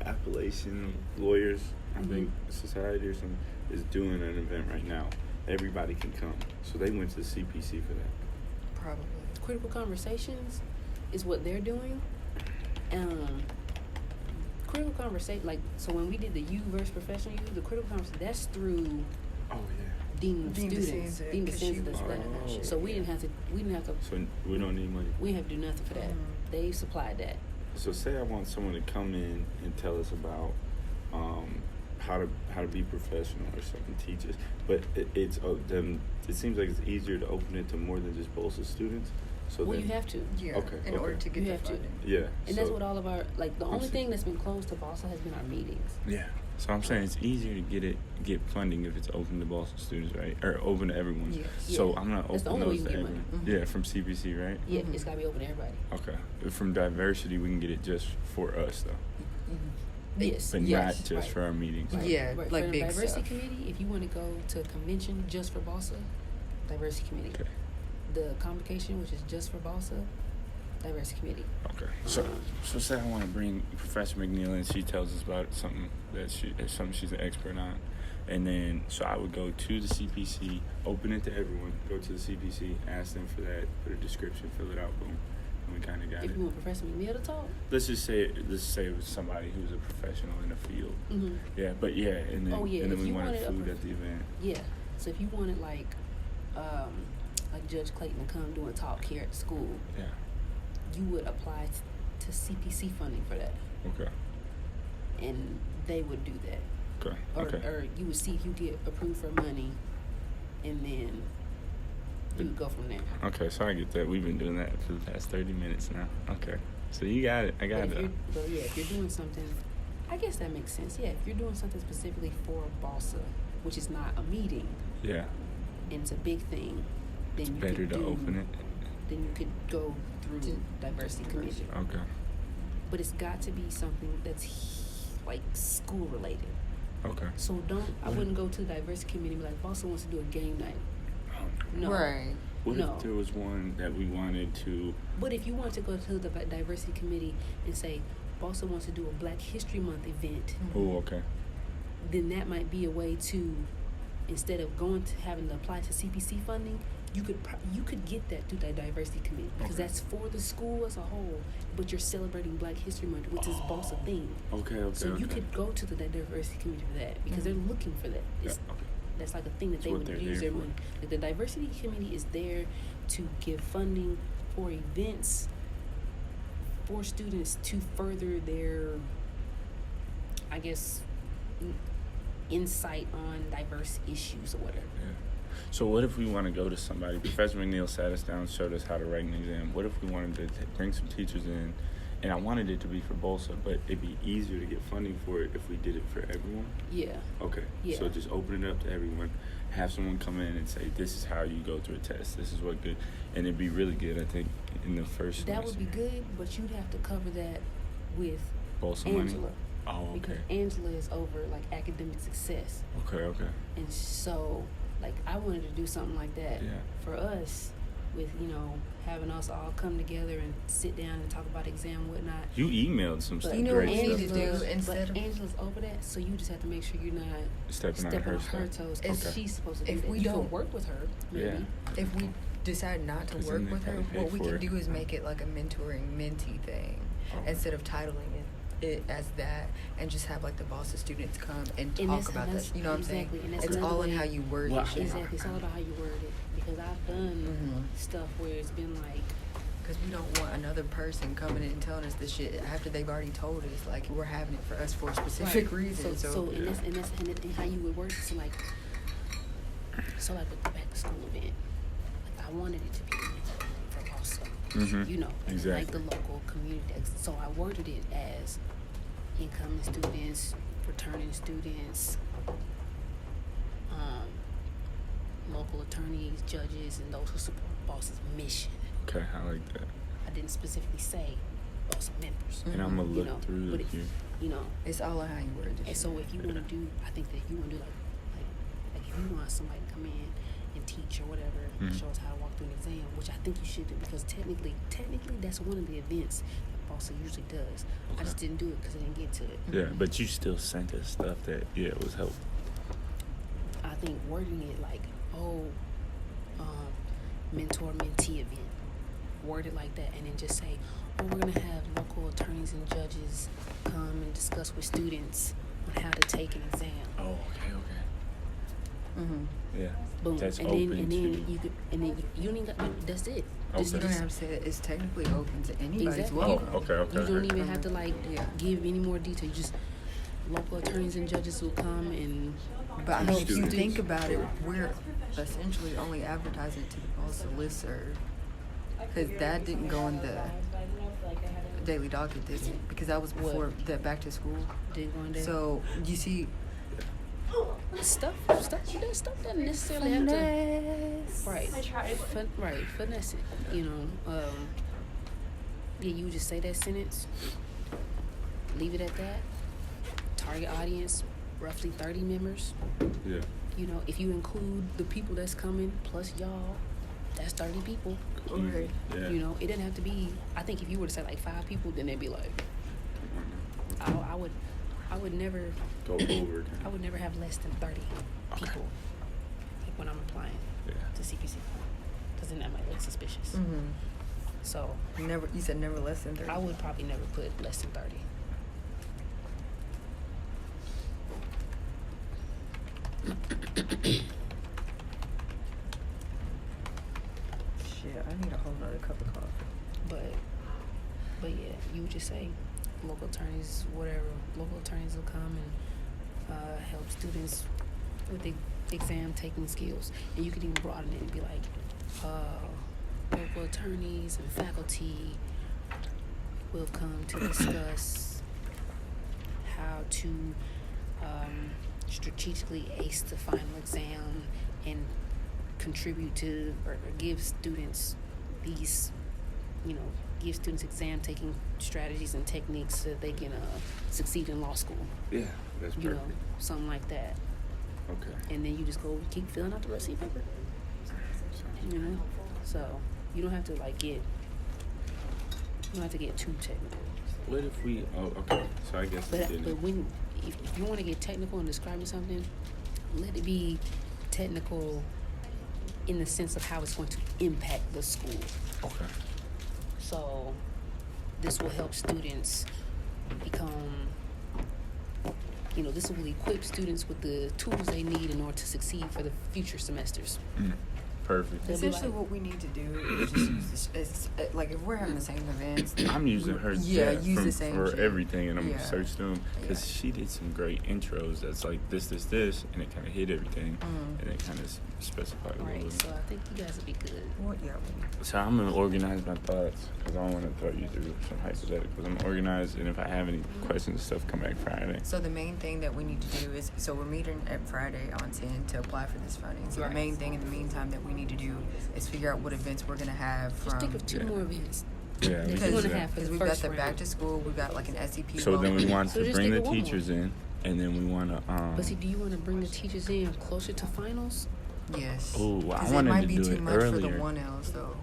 [SPEAKER 3] Appalachian Lawyers, I think Society or something, is doing an event right now. Everybody can come. So they went to the CPC for that.
[SPEAKER 2] Probably.
[SPEAKER 1] Critical Conversations is what they're doing. Critical Conversation, so when we did the U versus professional U, the critical conversation, that's through Dean of Students. Dean of Students does that. So we didn't have to.
[SPEAKER 3] So we don't need money.
[SPEAKER 1] We didn't have to do nothing for that. They supplied that.
[SPEAKER 3] So say I want someone to come in and tell us about how to be professional or something, teach us. But it seems like it's easier to open it to more than just BOSA students. So
[SPEAKER 1] you have to.
[SPEAKER 2] Yeah. Okay. In order to get the funding.
[SPEAKER 3] Yeah.
[SPEAKER 1] And that's what all of our the only thing that's been closed to BOSA has been our meetings.
[SPEAKER 3] Yeah. So I'm saying it's easier to get funding if it's open to BOSA students, right? Or open to everyone.
[SPEAKER 1] Yes.
[SPEAKER 3] So I'm not
[SPEAKER 1] that's
[SPEAKER 3] open
[SPEAKER 1] the only
[SPEAKER 3] those
[SPEAKER 1] way
[SPEAKER 3] to
[SPEAKER 1] you can get
[SPEAKER 3] everyone.
[SPEAKER 1] money.
[SPEAKER 3] Yeah, from CPC, right?
[SPEAKER 1] Yeah, it's gotta be open to everybody.
[SPEAKER 3] Okay. From diversity, we can get it just for us though.
[SPEAKER 1] Yes.
[SPEAKER 3] But not just for our meetings.
[SPEAKER 1] Right.
[SPEAKER 2] Yeah,
[SPEAKER 1] right.
[SPEAKER 2] like
[SPEAKER 1] for the
[SPEAKER 2] big
[SPEAKER 1] diversity
[SPEAKER 2] stuff.
[SPEAKER 1] committee, if you want to go to a convention just for BOSA, diversity committee.
[SPEAKER 3] Okay.
[SPEAKER 1] The convocation, which is just for BOSA, diversity committee.
[SPEAKER 3] Okay. So say I want to bring Professor McNeil and she tells us about something she's an expert on. And then, so I would go to the CPC, open it to everyone, go to the CPC, ask them for that, put a description, fill it out, boom. we kind of got
[SPEAKER 1] If
[SPEAKER 3] it.
[SPEAKER 1] you want Professor McNeil to talk.
[SPEAKER 3] Let's say it was somebody who's a professional in the field.
[SPEAKER 1] Mm-hmm.
[SPEAKER 3] Yeah, but yeah, and then
[SPEAKER 1] Oh, yeah,
[SPEAKER 3] and then
[SPEAKER 1] if
[SPEAKER 3] we
[SPEAKER 1] you
[SPEAKER 3] wanted
[SPEAKER 1] wanted a
[SPEAKER 3] food
[SPEAKER 1] prof-
[SPEAKER 3] at the event.
[SPEAKER 1] Yeah. So if you wanted like Judge Clayton to come do a talk here at the school,
[SPEAKER 3] Yeah.
[SPEAKER 1] you would apply to CPC funding for that,
[SPEAKER 3] Okay.
[SPEAKER 1] and they would do that.
[SPEAKER 3] Okay.
[SPEAKER 1] Or,
[SPEAKER 3] Okay.
[SPEAKER 1] or you would see if you get approved for money, and then you would go from there.
[SPEAKER 3] Okay, so I get that. We've been doing that for the past 30 minutes now. Okay. So you got it. I got it.
[SPEAKER 1] If you're doing something, I guess that makes sense. Yeah, if you're doing something specifically for BALSA, which is not a meeting,
[SPEAKER 3] Yeah.
[SPEAKER 1] and it's a big thing, then
[SPEAKER 3] It's
[SPEAKER 1] you
[SPEAKER 3] better
[SPEAKER 1] could
[SPEAKER 3] to
[SPEAKER 1] do,
[SPEAKER 3] open it.
[SPEAKER 1] Then you could go through diversity committee.
[SPEAKER 3] Okay.
[SPEAKER 1] But it's got to be something that's like school related.
[SPEAKER 3] Okay.
[SPEAKER 1] So I wouldn't go to the diversity committee and be like, BALSA wants to do a game night. No.
[SPEAKER 2] Right.
[SPEAKER 3] What
[SPEAKER 1] No.
[SPEAKER 3] if there was one that we wanted to?
[SPEAKER 1] But if you want to go to the diversity committee and say, BALSA wants to do a Black History Month event,
[SPEAKER 3] Oh, okay.
[SPEAKER 1] then that might be a way to, instead of going to having to apply to CPC funding, you could get that through the diversity committee, because
[SPEAKER 3] Okay.
[SPEAKER 1] that's for the school as a whole, but you're celebrating Black History Month, which is BALSA theme.
[SPEAKER 3] Okay. Okay.
[SPEAKER 1] So you
[SPEAKER 3] okay.
[SPEAKER 1] could go to the diversity committee for that, because they're looking for that.
[SPEAKER 3] Yeah.
[SPEAKER 1] It's,
[SPEAKER 3] Okay.
[SPEAKER 1] That's like a thing that
[SPEAKER 3] That's
[SPEAKER 1] they
[SPEAKER 3] what
[SPEAKER 1] would
[SPEAKER 3] they're
[SPEAKER 1] use
[SPEAKER 3] there
[SPEAKER 1] their
[SPEAKER 3] for.
[SPEAKER 1] money. Like the diversity committee is there to give funding for events for students to further their, I guess, insight on diverse issues or whatever.
[SPEAKER 3] Yeah. So what if we want to go to somebody? Professor McNeil sat us down, showed us how to write an exam. What if we wanted to bring some teachers in, and I wanted it to be for BALSA, but it'd be easier to get funding for it if we did it for everyone?
[SPEAKER 1] Yeah.
[SPEAKER 3] Okay.
[SPEAKER 1] Yeah.
[SPEAKER 3] So just open it up to everyone. Have someone come in and say, this is how you go through a test. This is what good. And it'd be really good, I think, in the first
[SPEAKER 1] That would
[SPEAKER 3] semester.
[SPEAKER 1] be good, but you'd have to cover that with
[SPEAKER 3] BALSA
[SPEAKER 1] Angela.
[SPEAKER 3] money? Oh,
[SPEAKER 1] Because
[SPEAKER 3] okay.
[SPEAKER 1] Angela is over like academic success.
[SPEAKER 3] Okay, okay.
[SPEAKER 1] And so, like, I wanted to do something like that
[SPEAKER 3] Yeah.
[SPEAKER 1] for us, with, having us all come together and sit down and talk about exam and whatnot.
[SPEAKER 3] You emailed some
[SPEAKER 1] But
[SPEAKER 3] stuff.
[SPEAKER 2] You know what
[SPEAKER 3] great
[SPEAKER 2] we need
[SPEAKER 3] stuff.
[SPEAKER 2] to do
[SPEAKER 1] Angela's-
[SPEAKER 2] instead of-
[SPEAKER 1] but Angela's over that, so you just have to make sure you're not
[SPEAKER 3] Stepping on
[SPEAKER 1] stepping
[SPEAKER 3] her
[SPEAKER 1] on her
[SPEAKER 3] stuff.
[SPEAKER 1] toes.
[SPEAKER 2] It's-
[SPEAKER 1] Because she's supposed to do
[SPEAKER 2] if
[SPEAKER 1] that.
[SPEAKER 2] we
[SPEAKER 1] You
[SPEAKER 2] don't-
[SPEAKER 1] can work with her, maybe.
[SPEAKER 3] Yeah.
[SPEAKER 2] If we decide not to
[SPEAKER 3] 'Cause
[SPEAKER 2] work
[SPEAKER 3] then they
[SPEAKER 2] with her,
[SPEAKER 3] gotta pay
[SPEAKER 2] what we
[SPEAKER 3] for
[SPEAKER 2] can
[SPEAKER 3] it.
[SPEAKER 2] do is make it like a mentoring mentee thing,
[SPEAKER 3] Okay.
[SPEAKER 2] instead of titling it as that, and just have like the BALSA students come and talk
[SPEAKER 1] that's-
[SPEAKER 2] about
[SPEAKER 1] that's-
[SPEAKER 2] that. You know what I'm
[SPEAKER 1] exactly, and
[SPEAKER 2] saying?
[SPEAKER 1] that's
[SPEAKER 2] It's
[SPEAKER 1] another
[SPEAKER 2] all in
[SPEAKER 1] way-
[SPEAKER 2] how you word
[SPEAKER 3] Well,
[SPEAKER 2] your shit.
[SPEAKER 1] Exactly. It's all about how you word it. Because I've done stuff where it's been like,
[SPEAKER 2] Because we don't want another person coming in and telling us this shit after they've already told us, like, we're having it for us for a specific
[SPEAKER 1] right.
[SPEAKER 2] reason.
[SPEAKER 1] So
[SPEAKER 3] Yeah.
[SPEAKER 1] and how you would work. So like with the back to school event, like I wanted it to be for BALSA.
[SPEAKER 3] Mhm.
[SPEAKER 1] Like
[SPEAKER 3] Exactly.
[SPEAKER 1] the local community. So I worded it as incoming students, returning students, local attorneys, judges, and those who support BALSA's mission.
[SPEAKER 3] Okay, I like that.
[SPEAKER 1] I didn't specifically say BALSA members.
[SPEAKER 3] And I'm going to
[SPEAKER 1] You
[SPEAKER 3] look
[SPEAKER 1] know,
[SPEAKER 3] through
[SPEAKER 1] but
[SPEAKER 3] the
[SPEAKER 1] if,
[SPEAKER 3] few.
[SPEAKER 2] It's all in how you word this
[SPEAKER 1] And
[SPEAKER 2] shit.
[SPEAKER 1] so if you want to do, I think that if you want to do like if you want somebody to come in and teach or whatever,
[SPEAKER 3] Mhm.
[SPEAKER 1] show us how to walk through an exam, which I think you should do, because technically that's one of the events that BALSA usually does. I just
[SPEAKER 3] Okay.
[SPEAKER 1] didn't do it because I didn't get to it.
[SPEAKER 3] Yeah, but you still sent us stuff that, was helpful.
[SPEAKER 1] I think wording it like, mentor-mentee event, word it like that, and then just say, we're going to have local attorneys and judges come and discuss with students on how to take an exam.
[SPEAKER 3] Oh, okay. Yeah.
[SPEAKER 1] Boom.
[SPEAKER 3] That's
[SPEAKER 1] and
[SPEAKER 3] open
[SPEAKER 1] then
[SPEAKER 3] to.
[SPEAKER 1] you don't even got, that's it.
[SPEAKER 3] Okay.
[SPEAKER 2] You don't have to say that. It's technically open to anybody's
[SPEAKER 1] Exactly.
[SPEAKER 2] welcome.
[SPEAKER 3] Oh, okay.
[SPEAKER 1] You don't even have to
[SPEAKER 2] Yeah.
[SPEAKER 1] give any more detail. You just local attorneys and judges will come and
[SPEAKER 2] But I mean, if you
[SPEAKER 3] Students.
[SPEAKER 2] think about it, we're essentially only advertising to the BALSA listserv, because that didn't go in the daily docket, did it? Because that was before the back to school.
[SPEAKER 1] did go in there.
[SPEAKER 2] So you see,
[SPEAKER 1] stuff doesn't necessarily have to finesse it. You just say that sentence, leave it at that. Target audience, roughly 30 members.
[SPEAKER 3] Yeah.
[SPEAKER 1] If you include the people that's coming plus y'all, that's 30 people.
[SPEAKER 2] okay,
[SPEAKER 3] Yeah.
[SPEAKER 1] It doesn't have to be. I think if you were to say like 5 people, then they'd be like, I would never
[SPEAKER 3] Go over.
[SPEAKER 1] I would never have less than 30
[SPEAKER 3] Okay.
[SPEAKER 1] people like when I'm applying
[SPEAKER 3] Yeah.
[SPEAKER 1] to CPC, because then that might look suspicious.
[SPEAKER 2] mm-hmm.
[SPEAKER 1] So
[SPEAKER 2] Never. You said never less than 30.
[SPEAKER 1] I would probably never put less than 30.
[SPEAKER 2] Shit, I need a whole nother cup of coffee.
[SPEAKER 1] But yeah, you would just say local attorneys, whatever. Local attorneys will come and help students with the exam taking skills, and you could even broaden it and be like, local attorneys and faculty will come to discuss how to strategically ace the final exam and contribute to or give students these, give students exam taking strategies and techniques so that they can succeed in law school.
[SPEAKER 3] Yeah, that's perfect.
[SPEAKER 1] Something like that.
[SPEAKER 3] Okay.
[SPEAKER 1] And then you just go keep filling out the rest of your paper. So you don't have to get too technical.
[SPEAKER 3] What if we? Oh, okay. So I guess.
[SPEAKER 1] But if you want to get technical in describing something, let it be technical in the sense of how it's going to impact the school.
[SPEAKER 3] Okay.
[SPEAKER 1] So this will help students become, this will equip students with the tools they need in order to succeed for the future semesters.
[SPEAKER 3] Perfect.
[SPEAKER 2] Essentially, what we need to do is just use this. Like, if we're having the same events,
[SPEAKER 3] I'm using her
[SPEAKER 2] Yeah,
[SPEAKER 3] chat
[SPEAKER 2] use the same
[SPEAKER 3] for
[SPEAKER 2] shit.
[SPEAKER 3] everything, and I'm
[SPEAKER 2] Yeah.
[SPEAKER 3] gonna search them because she did some great intros. That's like this, and it kind of hit everything, and it kind of specified a
[SPEAKER 1] Right,
[SPEAKER 3] little bit.
[SPEAKER 1] so I think you guys will be good.
[SPEAKER 2] What? Yeah.
[SPEAKER 3] So I'm gonna organize my thoughts because I don't want to throw you through some hypotheticals. I'm organized, and if I have any questions and stuff, come back Friday.
[SPEAKER 2] So the main thing that we need to do is, so we're meeting at Friday on 10 to apply for this funding. So
[SPEAKER 1] Right.
[SPEAKER 2] the main thing in the meantime that we need to do is figure out what events we're gonna have
[SPEAKER 1] Just
[SPEAKER 2] from.
[SPEAKER 1] think of 2 more events.
[SPEAKER 3] Yeah, we
[SPEAKER 1] Because
[SPEAKER 3] can
[SPEAKER 1] you
[SPEAKER 3] do
[SPEAKER 1] wanna
[SPEAKER 3] that.
[SPEAKER 1] have for
[SPEAKER 2] Because
[SPEAKER 1] the
[SPEAKER 2] we've got
[SPEAKER 1] first
[SPEAKER 2] the
[SPEAKER 1] round.
[SPEAKER 2] back to school, we've got like an SCP.
[SPEAKER 3] So then we
[SPEAKER 2] vote.
[SPEAKER 3] want
[SPEAKER 1] So
[SPEAKER 3] to
[SPEAKER 1] just
[SPEAKER 3] bring the
[SPEAKER 1] think of one
[SPEAKER 3] teachers
[SPEAKER 1] more.
[SPEAKER 3] in, and then we want to.
[SPEAKER 1] But see, do you want to bring the teachers in closer to finals?
[SPEAKER 2] Yes.
[SPEAKER 3] Ooh, I
[SPEAKER 2] 'Cause
[SPEAKER 3] wanted
[SPEAKER 2] it might
[SPEAKER 3] to
[SPEAKER 2] be
[SPEAKER 3] do
[SPEAKER 2] too
[SPEAKER 3] it
[SPEAKER 2] much for
[SPEAKER 3] earlier.
[SPEAKER 2] the 1Ls though.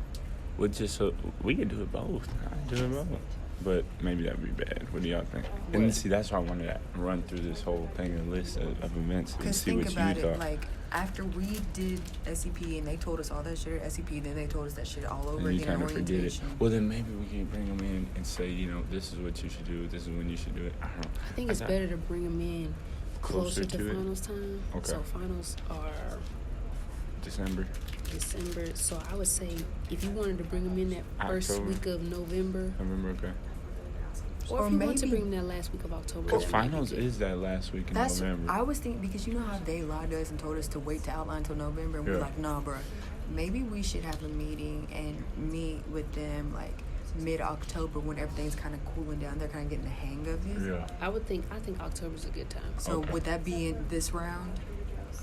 [SPEAKER 3] Well, just so we could do it both. I'd do it both. But maybe that'd be bad. What do y'all think? And
[SPEAKER 1] What?
[SPEAKER 3] see, that's why I wanted to run through this whole thing, a list of events, and
[SPEAKER 2] Because
[SPEAKER 3] see
[SPEAKER 2] think
[SPEAKER 3] what
[SPEAKER 2] about
[SPEAKER 3] you
[SPEAKER 2] it,
[SPEAKER 3] thought.
[SPEAKER 2] like after we did SCP and they told us all that shit at SCP, then they told us that shit all over
[SPEAKER 3] And you
[SPEAKER 2] again
[SPEAKER 3] kind
[SPEAKER 2] at
[SPEAKER 3] of forget it.
[SPEAKER 2] orientation.
[SPEAKER 3] Well, then maybe we can bring them in and say, this is what you should do. This is when you should do it. I don't know.
[SPEAKER 1] I think it's better to bring them in closer to
[SPEAKER 3] it?
[SPEAKER 1] finals time.
[SPEAKER 3] Okay.
[SPEAKER 1] So finals are
[SPEAKER 3] December.
[SPEAKER 1] December. So I would say if you wanted to bring them in that first
[SPEAKER 3] October.
[SPEAKER 1] week of November,
[SPEAKER 3] November, okay.
[SPEAKER 1] or
[SPEAKER 2] Or
[SPEAKER 1] if you want to
[SPEAKER 2] maybe-
[SPEAKER 1] bring them that last week of October.
[SPEAKER 3] Because
[SPEAKER 1] that might be
[SPEAKER 3] finals
[SPEAKER 1] good.
[SPEAKER 3] is that last week in
[SPEAKER 2] That's
[SPEAKER 3] November.
[SPEAKER 2] I was thinking, because you know how they lied to us and told us to wait to outline until November, and we're
[SPEAKER 3] Yeah.
[SPEAKER 2] like, nah, bro. Maybe we should have a meeting and meet with them like mid-October when everything's kind of cooling down. They're kind of getting the hang of it.
[SPEAKER 3] Yeah.
[SPEAKER 1] I think October's a good time.
[SPEAKER 2] So
[SPEAKER 3] Okay.
[SPEAKER 2] would that be in this round?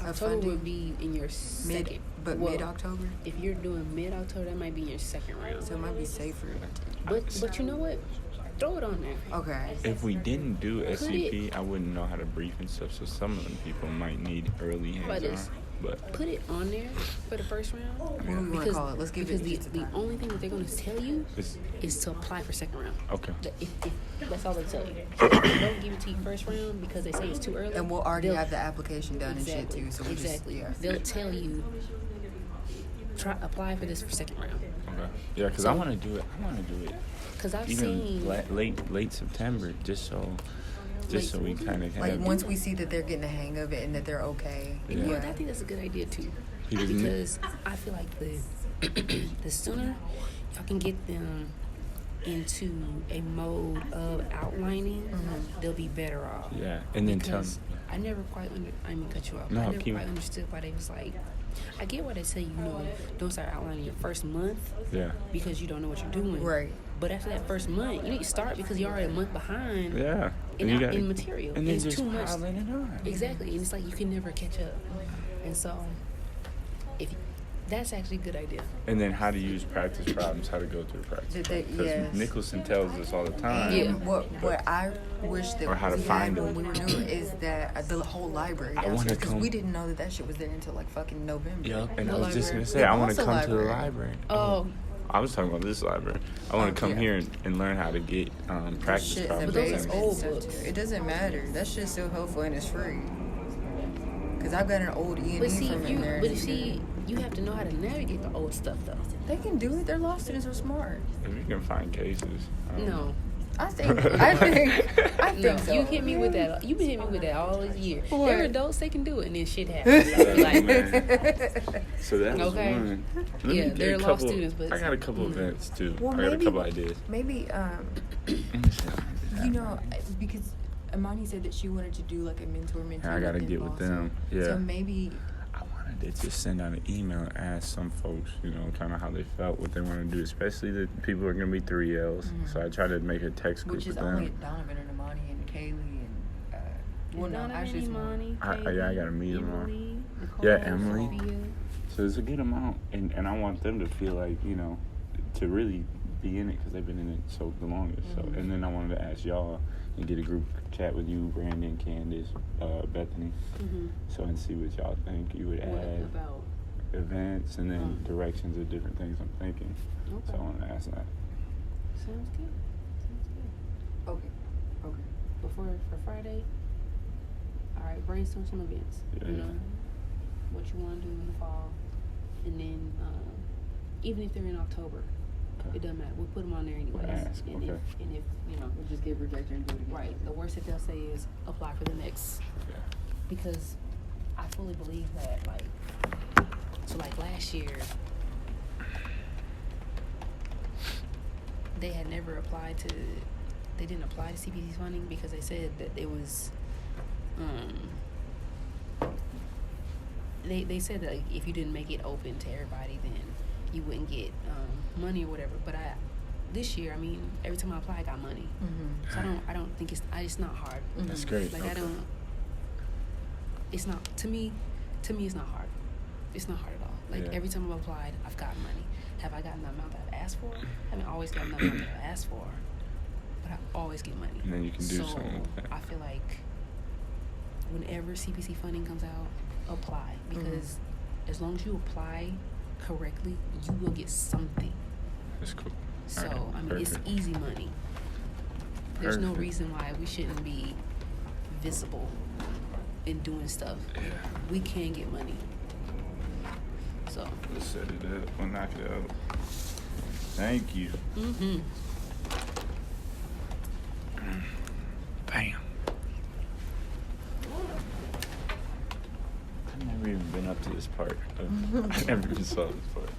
[SPEAKER 2] of
[SPEAKER 1] October
[SPEAKER 2] funding?
[SPEAKER 1] would be in your second.
[SPEAKER 2] But
[SPEAKER 1] well,
[SPEAKER 2] mid-October?
[SPEAKER 1] If you're doing mid-October, that might be in your second round.
[SPEAKER 2] So it might be safer.
[SPEAKER 1] But you know what? Throw it on there.
[SPEAKER 2] Okay.
[SPEAKER 3] If we didn't do
[SPEAKER 1] Could
[SPEAKER 3] SCP, I wouldn't know how to brief and stuff. So some of them people might need early
[SPEAKER 1] But
[SPEAKER 3] hands-on.
[SPEAKER 1] it's-
[SPEAKER 3] But
[SPEAKER 1] Put it on there for the first round.
[SPEAKER 2] What do we want to
[SPEAKER 1] Because,
[SPEAKER 2] call it? Let's give
[SPEAKER 1] because
[SPEAKER 2] it just a
[SPEAKER 1] the
[SPEAKER 2] time.
[SPEAKER 1] only thing that they're going to tell you
[SPEAKER 3] it's
[SPEAKER 1] is to apply for second round.
[SPEAKER 3] okay.
[SPEAKER 1] If that's all they tell you. If they don't give it to you first round because they say it's too early.
[SPEAKER 2] And we'll already
[SPEAKER 1] they'll-
[SPEAKER 2] have the application done
[SPEAKER 1] exactly,
[SPEAKER 2] and shit too. So we
[SPEAKER 1] exactly.
[SPEAKER 2] just,
[SPEAKER 1] They'll tell you apply for this for second round.
[SPEAKER 3] Okay. Yeah, because I want to do it. I want to do it
[SPEAKER 1] Because I've
[SPEAKER 3] even
[SPEAKER 1] seen
[SPEAKER 3] late September, just so we kind of
[SPEAKER 2] like
[SPEAKER 3] have.
[SPEAKER 2] once we see that they're getting the hang of it and that they're okay.
[SPEAKER 1] And you know
[SPEAKER 3] Yeah.
[SPEAKER 1] what? I think that's a good idea too.
[SPEAKER 3] Because
[SPEAKER 1] Because I feel like the sooner y'all can get them into a mode of outlining, they'll be better off.
[SPEAKER 3] Yeah, and then tell
[SPEAKER 1] Because I never quite I mean cut you off.
[SPEAKER 3] No,
[SPEAKER 1] I never
[SPEAKER 3] keep-
[SPEAKER 1] quite understood why they was like. I get why they say don't start outlining your first month
[SPEAKER 3] yeah,
[SPEAKER 1] because you don't know what you're doing.
[SPEAKER 2] Right.
[SPEAKER 1] But after that first month, you need to start because you're already a month behind.
[SPEAKER 3] yeah.
[SPEAKER 1] In,
[SPEAKER 3] you
[SPEAKER 1] out-
[SPEAKER 3] gotta-
[SPEAKER 1] in material.
[SPEAKER 3] and then
[SPEAKER 1] It's
[SPEAKER 3] just
[SPEAKER 1] too much.
[SPEAKER 3] piling it on.
[SPEAKER 1] Exactly, and it's like you can never catch up. And so, if that's actually a good idea.
[SPEAKER 3] And then how to use practice problems, how to go through practice.
[SPEAKER 2] Did they-
[SPEAKER 3] Because
[SPEAKER 2] yes.
[SPEAKER 3] Nicholson tells us all the time.
[SPEAKER 1] Yeah.
[SPEAKER 2] And what I wish that
[SPEAKER 3] Or how to
[SPEAKER 2] we
[SPEAKER 3] find
[SPEAKER 2] had when
[SPEAKER 3] them.
[SPEAKER 2] we were new is that the whole library
[SPEAKER 3] I wanna
[SPEAKER 2] downstairs, because
[SPEAKER 3] come-
[SPEAKER 2] we didn't know that shit was there until like fucking November.
[SPEAKER 3] Yup, and I
[SPEAKER 1] The
[SPEAKER 3] was just
[SPEAKER 1] library.
[SPEAKER 3] gonna say
[SPEAKER 2] The
[SPEAKER 3] I want to
[SPEAKER 2] Tulsa
[SPEAKER 3] come to the
[SPEAKER 2] library.
[SPEAKER 3] library.
[SPEAKER 1] Oh,
[SPEAKER 3] I was talking about this library. I want to come
[SPEAKER 2] yeah.
[SPEAKER 3] here and learn how to get practice
[SPEAKER 2] Shit's in
[SPEAKER 3] problems.
[SPEAKER 1] But those are
[SPEAKER 2] basement
[SPEAKER 1] old
[SPEAKER 2] and stuff,
[SPEAKER 1] books.
[SPEAKER 2] too. It doesn't matter. That shit's still helpful and it's free. Because I've got an old E&E
[SPEAKER 1] But see,
[SPEAKER 2] from in there.
[SPEAKER 1] you have to know how to navigate the old stuff though.
[SPEAKER 2] They can do it. Their law students are smart.
[SPEAKER 3] If you can find cases.
[SPEAKER 1] No.
[SPEAKER 2] I think
[SPEAKER 1] No,
[SPEAKER 2] so.
[SPEAKER 1] you hit me with that. You been hitting me with that all this year.
[SPEAKER 2] What?
[SPEAKER 1] They're adults; they can do it, and then shit happens. So, like,
[SPEAKER 3] So that was
[SPEAKER 1] Okay.
[SPEAKER 3] one. Let me
[SPEAKER 1] Yeah,
[SPEAKER 3] get
[SPEAKER 1] they're
[SPEAKER 3] a
[SPEAKER 1] law
[SPEAKER 3] couple-
[SPEAKER 1] students, but-
[SPEAKER 3] I got a couple events too.
[SPEAKER 2] Well,
[SPEAKER 3] I got a
[SPEAKER 2] maybe-
[SPEAKER 3] couple ideas.
[SPEAKER 2] Maybe, you know, because Amani said that she wanted to do like a mentor-mentee.
[SPEAKER 3] I gotta
[SPEAKER 2] in
[SPEAKER 3] get with
[SPEAKER 2] Boston.
[SPEAKER 3] them. Yeah.
[SPEAKER 2] So maybe,
[SPEAKER 3] I wanted to just send out an email and ask some folks, you know, kind of how they felt, what they want to do, especially the people who are going to be 3Ls.
[SPEAKER 2] Mhm.
[SPEAKER 3] So I tried to make a text group
[SPEAKER 2] which is
[SPEAKER 3] with
[SPEAKER 2] only
[SPEAKER 3] them.
[SPEAKER 2] Donovan and Amani and Kaylee and, well, no, actually it's more.
[SPEAKER 1] Imani,
[SPEAKER 3] I gotta meet them all.
[SPEAKER 1] Emily, Nicole,
[SPEAKER 3] Yeah, Emily.
[SPEAKER 1] Sophia.
[SPEAKER 3] So it's a good amount, and I want them to feel like, you know, to really be in it because they've been in it so the longest. So,
[SPEAKER 2] Mhm.
[SPEAKER 3] and then I wanted to ask y'all and get a group chat with you, Brandon, Candace, Bethany,
[SPEAKER 1] Mm-hmm.
[SPEAKER 3] so and see what y'all think. You would
[SPEAKER 1] What
[SPEAKER 3] add
[SPEAKER 1] about?
[SPEAKER 3] events and then
[SPEAKER 1] Oh.
[SPEAKER 3] directions of different things I'm thinking.
[SPEAKER 1] Okay.
[SPEAKER 3] So I want to ask that.
[SPEAKER 1] Sounds good. Sounds good.
[SPEAKER 2] Okay.
[SPEAKER 1] Before for Friday. All right, brainstorm some events.
[SPEAKER 3] Yeah,
[SPEAKER 1] you
[SPEAKER 3] yeah.
[SPEAKER 1] know what you want to do in the fall, and then even if they're in October,
[SPEAKER 3] Okay.
[SPEAKER 1] it doesn't matter. We'll put them on there anyways.
[SPEAKER 3] ask,
[SPEAKER 1] and
[SPEAKER 3] okay.
[SPEAKER 1] if you know,
[SPEAKER 2] We'll just get projector and do it again.
[SPEAKER 1] right, the worst that they'll say is apply for the next.
[SPEAKER 3] Yeah.
[SPEAKER 1] Because I fully believe that, like, so like last year, they had never applied to, they didn't apply to CPC funding because they said that it was, they said that like, if you didn't make it open to everybody, then you wouldn't get money or whatever. But this year, I mean, every time I apply, I got money.
[SPEAKER 2] Mm-hmm.
[SPEAKER 1] So I don't think it's not hard.
[SPEAKER 3] That's great.
[SPEAKER 1] Like
[SPEAKER 3] Okay.
[SPEAKER 1] it's not, to me it's not hard. It's not hard at all. Like
[SPEAKER 3] Yeah.
[SPEAKER 1] every time I've applied, I've gotten money. Have I gotten the amount that I've asked for? I haven't always gotten the amount that I've asked for, but I always get money.
[SPEAKER 3] And then you can do
[SPEAKER 1] so
[SPEAKER 3] something with that.
[SPEAKER 1] I feel like whenever CPC funding comes out, apply, because as long as you apply correctly, you will get something.
[SPEAKER 3] That's cool.
[SPEAKER 1] So,
[SPEAKER 3] All right,
[SPEAKER 1] I mean, it's
[SPEAKER 3] perfect.
[SPEAKER 1] easy money. There's no
[SPEAKER 3] Perfect.
[SPEAKER 1] reason why we shouldn't be visible in doing stuff.
[SPEAKER 3] Yeah.
[SPEAKER 1] We can get money. So,
[SPEAKER 3] Let's set it up. We'll knock it out. Thank you.
[SPEAKER 1] mm-hmm.
[SPEAKER 3] Bam. I've never even been up to this part. I never even saw this part.